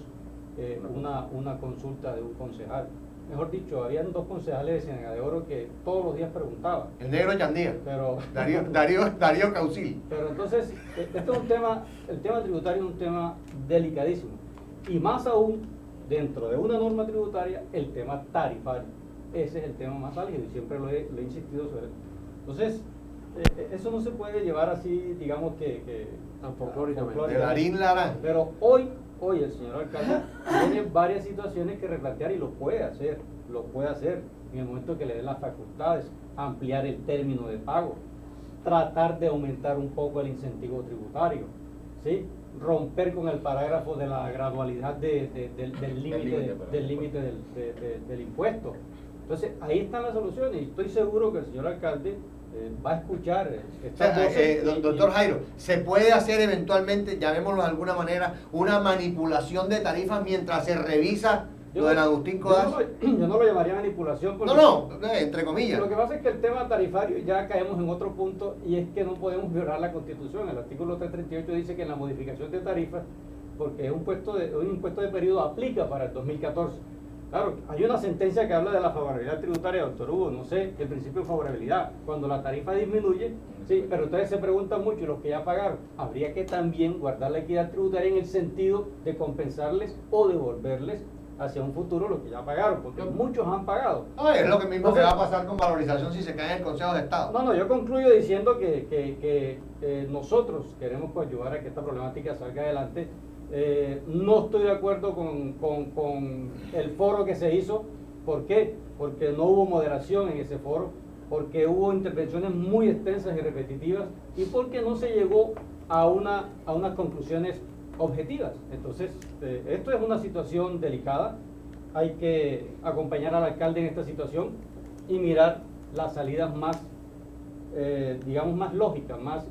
una consulta de un concejal. Mejor dicho, habían 2 concejales de Ciénaga de Oro que todos los días preguntaban. El negro Chandía, pero Darío Causil. Pero entonces, este es un tema, el tema tributario es un tema delicadísimo. Y más aún, dentro de una norma tributaria, el tema tarifario. Ese es el tema más álgido y siempre lo he insistido sobre eso. Entonces, eso no se puede llevar así, digamos que tan folclóricamente. De Larín Larán. Pero hoy el señor alcalde tiene varias situaciones que replantear y lo puede hacer en el momento que le den las facultades, ampliar el término de pago, tratar de aumentar un poco el incentivo tributario, ¿sí? Romper con el parágrafo de la gradualidad del límite del impuesto. Entonces, ahí están las soluciones y estoy seguro que el señor alcalde va a escuchar O estas sea, voces. doctor Jairo, ¿se puede hacer eventualmente, llamémoslo de alguna manera, una manipulación de tarifas mientras se revisa lo de Agustín Codazzi? Yo no lo llamaría manipulación. Porque No, entre comillas. Lo que pasa es que el tema tarifario ya caemos en otro punto y es que no podemos violar la Constitución. El artículo 338 dice que en la modificación de tarifas, porque es un impuesto de periodo, aplica para el 2014. Claro, hay una sentencia que habla de la favorabilidad tributaria, doctor Hugo, no sé, el principio de favorabilidad. Cuando la tarifa disminuye, sí, pero ustedes se preguntan mucho, y los que ya pagaron, habría que también guardar la equidad tributaria en el sentido de compensarles o devolverles hacia un futuro lo que ya pagaron, porque muchos han pagado. No, es lo que mismo que va a pasar con valorización si se cae en el Consejo de Estado. No, yo concluyo diciendo que nosotros queremos ayudar a que esta problemática salga adelante. No estoy de acuerdo con el foro que se hizo. ¿Por qué? Porque no hubo moderación en ese foro, porque hubo intervenciones muy extensas y repetitivas y porque no se llegó a unas conclusiones objetivas. Entonces, esto es una situación delicada. Hay que acompañar al alcalde en esta situación y mirar las salidas más, digamos, más lógicas, más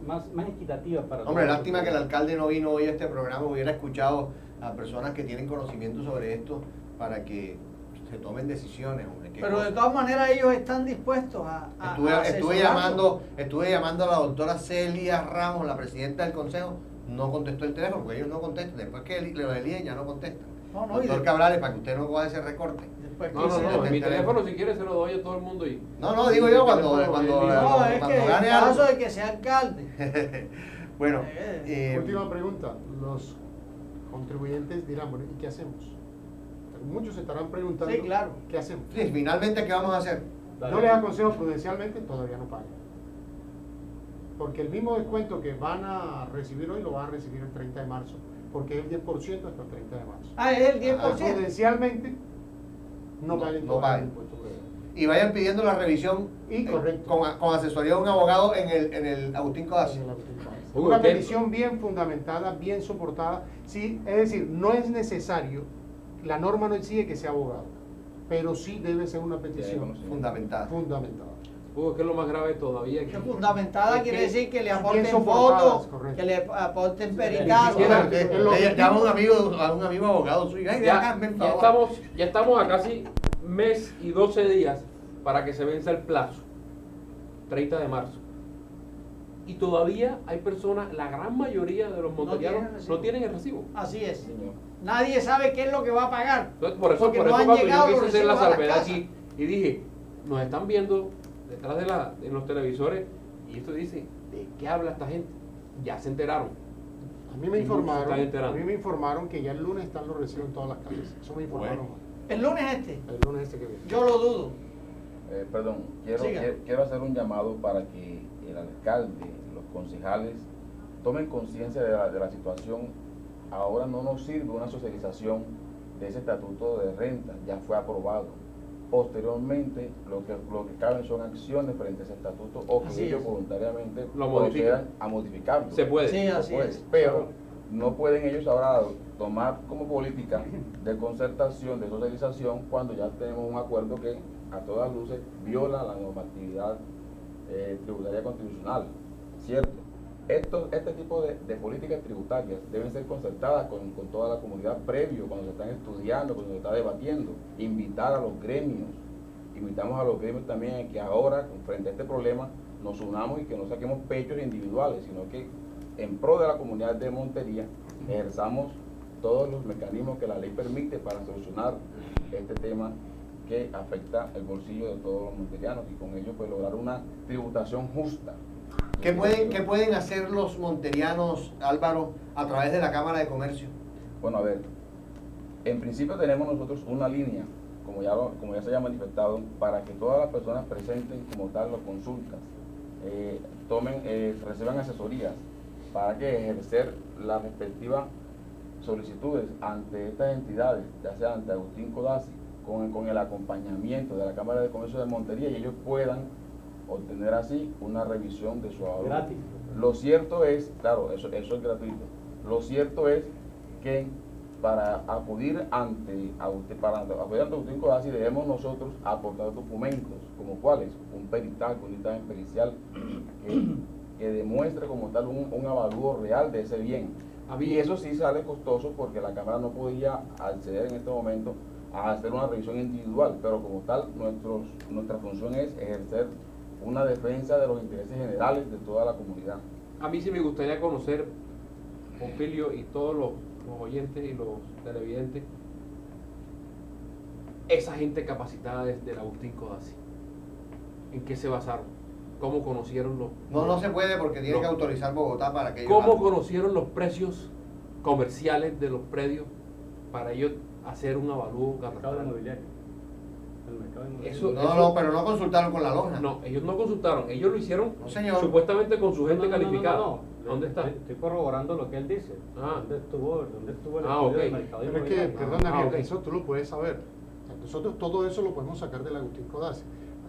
equitativas para todos. Hombre, lástima que el alcalde no vino hoy a este programa, hubiera escuchado a personas que tienen conocimiento sobre esto para que se tomen decisiones, hombre. Pero de todas maneras ellos están dispuestos a estuve llamando a la doctora Celia Ramos, la presidenta del consejo, no contestó el teléfono, porque ellos no contestan, después que lo elían ya no contestan. Doctor Cabrales, para que usted no coja ese recorte. No, mi teléfono si quiere se lo doy a todo el mundo. No, digo yo cuando gane algo. En caso de que sea alcalde. Bueno, última pregunta. Los contribuyentes dirán, bueno, ¿y qué hacemos? Muchos se estarán preguntando, sí, claro, ¿qué hacemos? Sí, finalmente, ¿qué vamos a hacer? Yo les aconsejo prudencialmente, todavía no paguen. Porque el mismo descuento que van a recibir hoy lo van a recibir el 30 de marzo, porque es el 10% hasta el 30 de marzo. Es el 10%. Prudencialmente, no paguen todo el impuesto. Y vayan pidiendo la revisión con asesoría de un abogado en el Agustín Codazzi. Una petición bien fundamentada, bien soportada. Sí, es decir, no es necesario, la norma no exige que sea abogado, pero sí debe ser una petición fundamentada. ¿Qué es lo más grave todavía? Que fundamentada quiere decir que le aporten fotos, que le aporten pericados. Llama a un amigo abogado suyo. Ya estamos a casi mes y 12 días para que se venza el plazo, 30 de marzo. Y todavía hay personas, la gran mayoría de los monterianos no tienen el recibo. Así es, señor. Nadie sabe qué es lo que va a pagar. Entonces, por eso cuando yo quise hacer la salvedad aquí y dije, nos están viendo detrás de los televisores y esto dice, ¿de qué habla esta gente? Ya se enteraron. A mí me informaron que ya el lunes están los recibos en todas las calles. Eso me informaron. ¿El lunes que viene? Yo lo dudo. Perdón, quiero hacer un llamado para que el alcalde, los concejales tomen conciencia de la situación. Ahora no nos sirve una socialización de ese estatuto de renta, ya fue aprobado. Posteriormente, lo que caben son acciones frente a ese estatuto o que ellos voluntariamente procedan a modificarlo. Se puede. Sí, así es. Pero no pueden ellos ahora tomar como política de concertación, de socialización, cuando ya tenemos un acuerdo que a todas luces viola la normatividad tributaria constitucional, ¿cierto? Este tipo de políticas tributarias deben ser concertadas con toda la comunidad previo, cuando se están estudiando, cuando se está debatiendo, invitar a los gremios, invitamos a los gremios también a que ahora, frente a este problema, nos unamos y que no saquemos pechos individuales, sino que en pro de la comunidad de Montería ejerzamos todos los mecanismos que la ley permite para solucionar este tema que afecta el bolsillo de todos los monterianos y con ello pues lograr una tributación justa. ¿Qué pueden hacer los monterianos, Álvaro, a través de la Cámara de Comercio? Bueno, a ver, en principio tenemos nosotros una línea, como ya se haya manifestado, para que todas las personas presenten como tal las consultas, reciban asesorías para que ejercer las respectivas solicitudes ante estas entidades, ya sea ante Agustín Codazzi, con el acompañamiento de la Cámara de Comercio de Montería, y ellos puedan obtener así una revisión de su avalúo. Gratis. Lo cierto es, claro, eso es gratuito. Lo cierto es que para acudir ante Agustín Codazzi debemos nosotros aportar documentos, como cuáles, un perital, un dictamen pericial que demuestre como tal un avalúo real de ese bien. Y eso sí sale costoso porque la Cámara no podía acceder en este momento a hacer una revisión individual, pero como tal nuestra función es ejercer una defensa de los intereses generales de toda la comunidad. A mí sí me gustaría conocer, Pompilio y todos los oyentes y los televidentes, esa gente capacitada del Agustín Codazzi. ¿En qué se basaron? ¿Cómo conocieron los... No se puede porque tiene que autorizar Bogotá para que ellos... ¿Cómo conocieron los precios comerciales de los predios para ellos hacer un avalúo catastral? El mercado inmobiliario. Eso, pero no consultaron con la loja. No, ellos no consultaron, ellos lo hicieron No, señor. supuestamente con su gente calificada. No. ¿Dónde está? Estoy corroborando lo que él dice. ¿Dónde estuvo el estudio ok. del mercado Pero es que, inmobiliario? perdón, Daniel, ok. eso tú lo puedes saber. O sea, nosotros todo eso lo podemos sacar del Agustín Codazzi.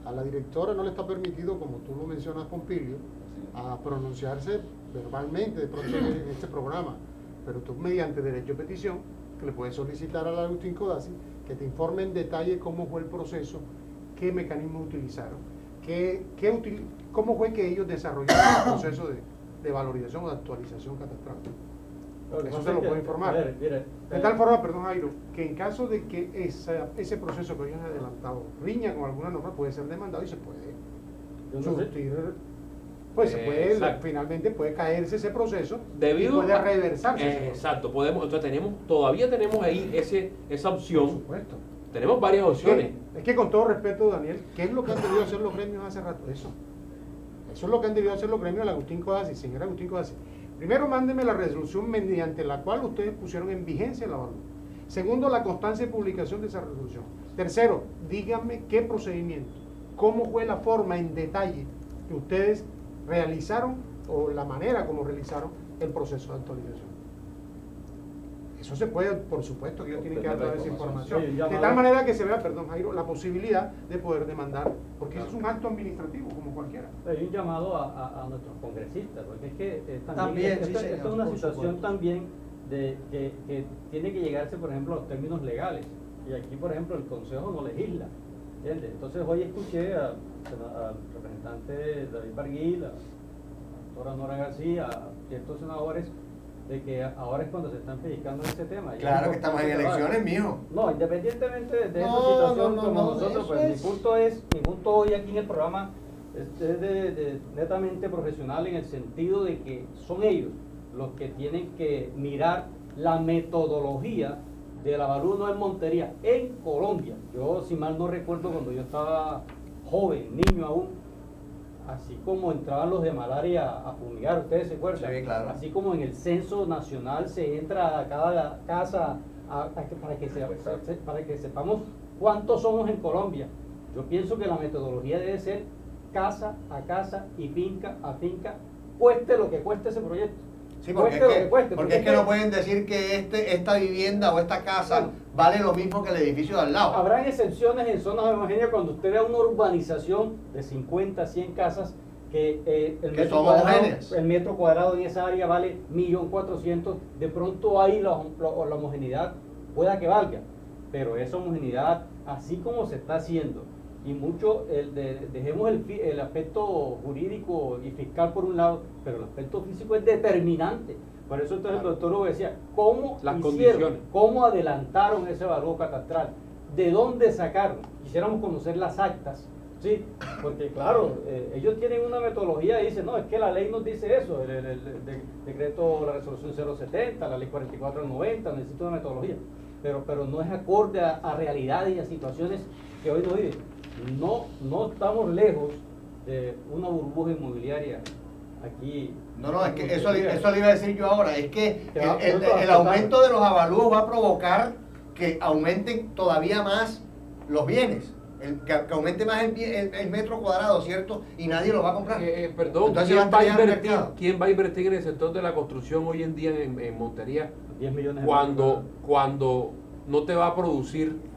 A la directora no le está permitido, como tú lo mencionas, Pompilio, a pronunciarse verbalmente de pronto en este programa. Pero tú, mediante derecho de petición, que le puedes solicitar al Agustín Codazzi que te informe en detalle cómo fue el proceso, qué mecanismos utilizaron, cómo fue que ellos desarrollaron el proceso de valorización o de actualización catastral. Eso se lo puedo informar. De tal forma, perdón Jairo, que en caso de que ese proceso que ellos han adelantado riña con alguna norma, puede ser demandado y se puede surtir, pues se puede, finalmente puede caerse ese proceso y puede reversarse. Exacto, todavía tenemos ahí esa opción. Por supuesto. Tenemos varias opciones. Es que con todo respeto, Daniel, ¿qué es lo que han debido hacer los gremios hace rato? Eso es lo que han debido hacer los gremios al Agustín Codazzi, señor Agustín Codazzi. Primero, mándeme la resolución mediante la cual ustedes pusieron en vigencia la avalúo. Segundo, la constancia de publicación de esa resolución. Tercero, díganme qué procedimiento, cómo fue la forma en detalle que ustedes realizaron o la manera como realizaron el proceso de actualización. Eso se puede, por supuesto que ellos tienen que dar toda esa información. Sí, de tal manera que se vea, perdón Jairo, la posibilidad de poder demandar, porque eso es un acto administrativo como cualquiera. Hay un llamado a nuestros congresistas, porque es que También, esta sí, es señor, una por situación supuesto. también de que tiene que llegarse, por ejemplo, a los términos legales. Y aquí, por ejemplo, el Consejo no legisla. ¿Entiendes? Entonces hoy escuché al representante David Barguil, a la doctora Nora García, a ciertos senadores, de que ahora es cuando se están pellizcando en ese tema. Claro que estamos en elecciones, mijo. No, independientemente de esa No, situación, no, como no, nosotros, eso pues es. mi punto hoy aquí en el programa es de netamente profesional, en el sentido de que son ellos los que tienen que mirar la metodología del avalúo en Montería, en Colombia. Yo, si mal no recuerdo, cuando yo estaba joven, niño aún, así como entraban los de malaria a fumigar, ustedes se acuerdan, Sí, claro. así como en el censo nacional se entra a cada casa para que sepamos cuántos somos en Colombia. Yo pienso que la metodología debe ser casa a casa y finca a finca, cueste lo que cueste ese proyecto. Sí, porque es que no pueden decir que esta vivienda o esta casa vale lo mismo que el edificio de al lado. Habrán excepciones en zonas homogéneas cuando usted vea una urbanización de 50, 100 casas que el metro cuadrado en esa área vale 1.400.000, de pronto ahí la homogeneidad pueda que valga, pero esa homogeneidad, así como se está haciendo, y mucho, dejemos el aspecto jurídico y fiscal por un lado, pero el aspecto físico es determinante. Por eso entonces el doctor Hugo decía, ¿cómo hicieron? ¿Cómo adelantaron ese valor catastral? ¿De dónde sacaron? Quisiéramos conocer las actas, ¿sí? Porque claro, ellos tienen una metodología y dicen, no, es que la ley nos dice eso, el decreto, la resolución 070, la ley 44 del 90, necesita una metodología, pero no es acorde a realidades y a situaciones que hoy nos viven. No estamos lejos de una burbuja inmobiliaria aquí. No, es que eso le iba a decir yo ahora, es que el aumento de los avalúos va a provocar que aumenten todavía más los bienes, que aumente más el metro cuadrado, ¿cierto? Y nadie lo va a comprar. Perdón, Entonces, ¿quién va a invertir en el sector de la construcción hoy en día en Montería 10 millones cuando no te va a producir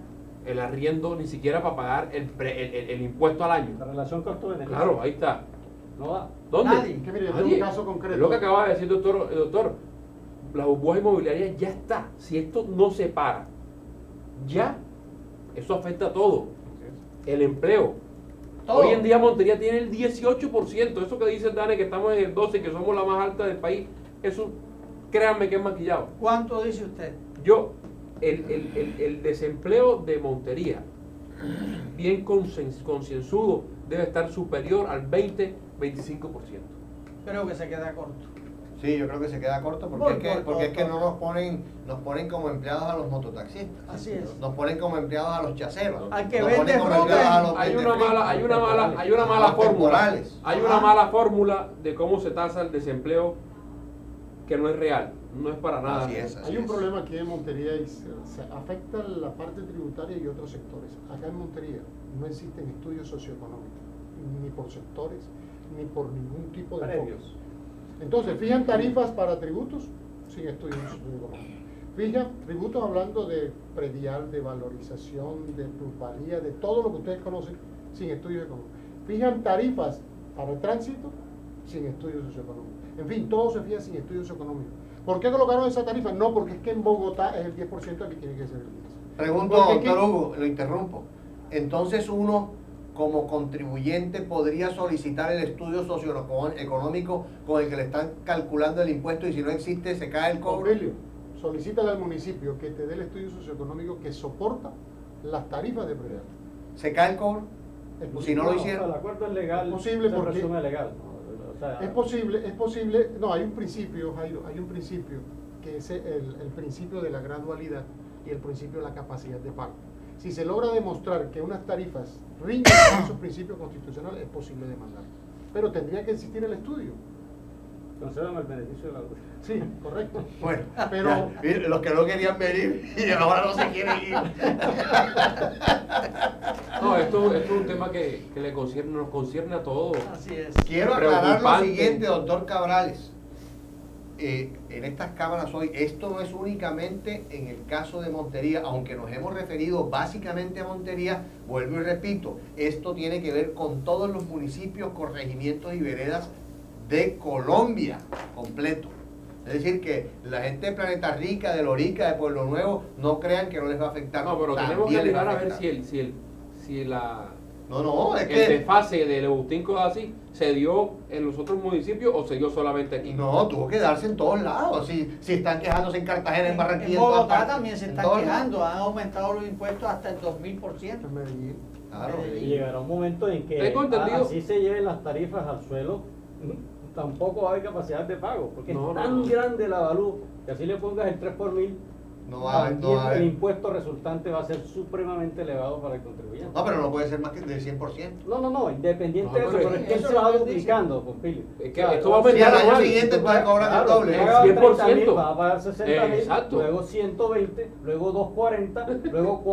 el arriendo ni siquiera para pagar el impuesto al año? La relación costo-beneficio. Claro, ahí está. No da. ¿Dónde? Nadie. Que mire, yo tengo un caso concreto. Es lo que acaba de decir el doctor. burbuja inmobiliaria ya está. Si esto no se para, ya, eso afecta a todo. El empleo. Todo. Hoy en día Montería tiene el 18%. Eso que dice Dani, que estamos en el 12%, que somos la más alta del país, eso, créanme que es maquillado. ¿Cuánto dice usted? Yo, el desempleo de Montería, bien concienzudo, debe estar superior al 20-25%. Creo que se queda corto. Sí, yo creo que se queda corto porque, es que no nos ponen como empleados a los mototaxistas. Así es. Nos ponen como empleados a los chaceros. Al que nos vende ponen como fruta. empleados a los Hay una a mala los fórmula. temporales. Hay una mala fórmula de cómo se tasa el desempleo que no es real, no es para nada. Así es. Hay un problema aquí en Montería y se afecta la parte tributaria y otros sectores. Acá en Montería no existen estudios socioeconómicos, ni por sectores, ni por ningún tipo de Previos. Entonces, fijan tarifas para tributos sin estudios socioeconómicos. Fijan tributos hablando de predial, de valorización, de plusvalía, de todo lo que ustedes conocen sin estudios económicos. Fijan tarifas para el tránsito sin estudios socioeconómicos. En fin, todo se fija sin estudios económicos. ¿Por qué colocaron esa tarifa? No, porque es que en Bogotá es el 10%, aquí tiene que ser el 10%. Pregunto, Porque doctor aquí- Hugo, lo interrumpo. Entonces uno, como contribuyente, podría solicitar el estudio socioeconómico con el que le están calculando el impuesto y si no existe se cae el cobro. Aurelio, solicítale al municipio que te dé el estudio socioeconómico que soporta las tarifas de predial. ¿Se cae el cobro? Es Si no lo O hicieron. sea, el acuerdo es legal. Es posible se porque- presume legal, ¿no? O sea, Es posible, no, hay un principio, Jairo, hay un principio que es el principio de la gradualidad y el principio de la capacidad de pago. Si se logra demostrar que unas tarifas riñen con esos principios constitucionales, es posible demandar. Pero tendría que existir el estudio. concédame el beneficio de la duda. Sí, correcto. Bueno, Pero- ya, mire, los que no querían venir y ahora no se quieren ir. No, esto es un tema que nos concierne a todos. Así es. Quiero aclarar lo Preocupante. siguiente, doctor Cabrales. En estas cámaras hoy, esto no es únicamente en el caso de Montería, aunque nos hemos referido básicamente a Montería, vuelvo y repito, esto tiene que ver con todos los municipios, corregimientos y veredas de Colombia completo. Es decir, que la gente de Planeta Rica, de Lorica, de Pueblo Nuevo, no crean que no les va a afectar. No, pero tenemos También que les va llegar a ver afectar. si No, es el que... desfase del Agustín Codazzi se dio en los otros municipios o se dio solamente aquí. No, tuvo que darse en todos lados. Si están quejándose en Cartagena, en Barranquilla, En todas Bogotá partes, también se en están todos quejando, han aumentado los impuestos hasta el 2000%. En Medellín. lados. Claro. Y llegará un momento en que Tengo entendido. así se lleven las tarifas al suelo, tampoco va a haber capacidad de pago, porque No, es no, tan no. grande el avalúo que así le pongas el 3 por mil, No va a haber, también no va a haber. el impuesto resultante va a ser supremamente elevado para el contribuyente. No, pero no puede ser más que del 100%. No, independiente No, de eso, pero pero es que eso él es se lo va que él duplicando, Pompilio. Es que esto va a Si al año anual. siguiente entonces cobran el Claro, doble. pagaba 100%. 30.000, va a pagar 60.000, Exacto. luego 120, luego 240, luego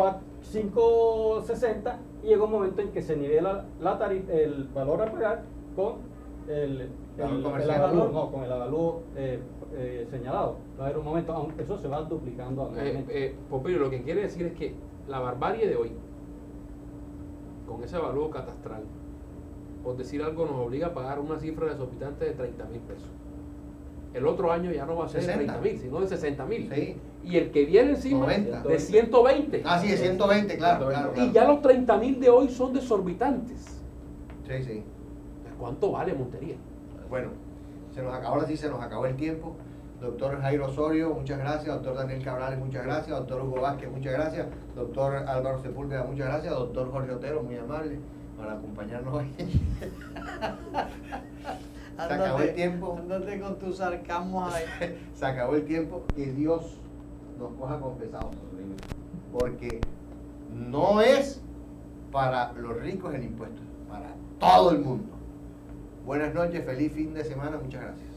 560 y llega un momento en que se nivela la tarifa, el valor a pagar con el Valor comercial. avalúo, no, con el avalúo señalado. Va a haber un momento, aunque eso se va duplicando anualmente. Popilio, lo que quiere decir es que la barbarie de hoy, con ese avalúo catastral, por decir algo, nos obliga a pagar una cifra desorbitante de 30.000 pesos. El otro año ya no va a ser de 60. 30.000, sino de 60.000. Sí. Y el que viene encima 90. de 120. Ah, sí, de 120, claro, claro, claro. Y ya los 30.000 de hoy son desorbitantes. Sí, sí. ¿Cuánto vale Montería? Bueno, ahora sí se nos acabó el tiempo. Doctor Jairo Osorio, muchas gracias. Doctor Daniel Cabrales, muchas gracias. Doctor Hugo Vázquez, muchas gracias. Doctor Álvaro Sepúlveda, muchas gracias. Doctor Jorge Otero, muy amable para acompañarnos hoy. Se acabó el tiempo. Ándate con tus sarcasmos ahí. Se acabó el tiempo. Que Dios nos coja confesados. Porque no es para los ricos el impuesto, es para todo el mundo. Buenas noches, feliz fin de semana, muchas gracias.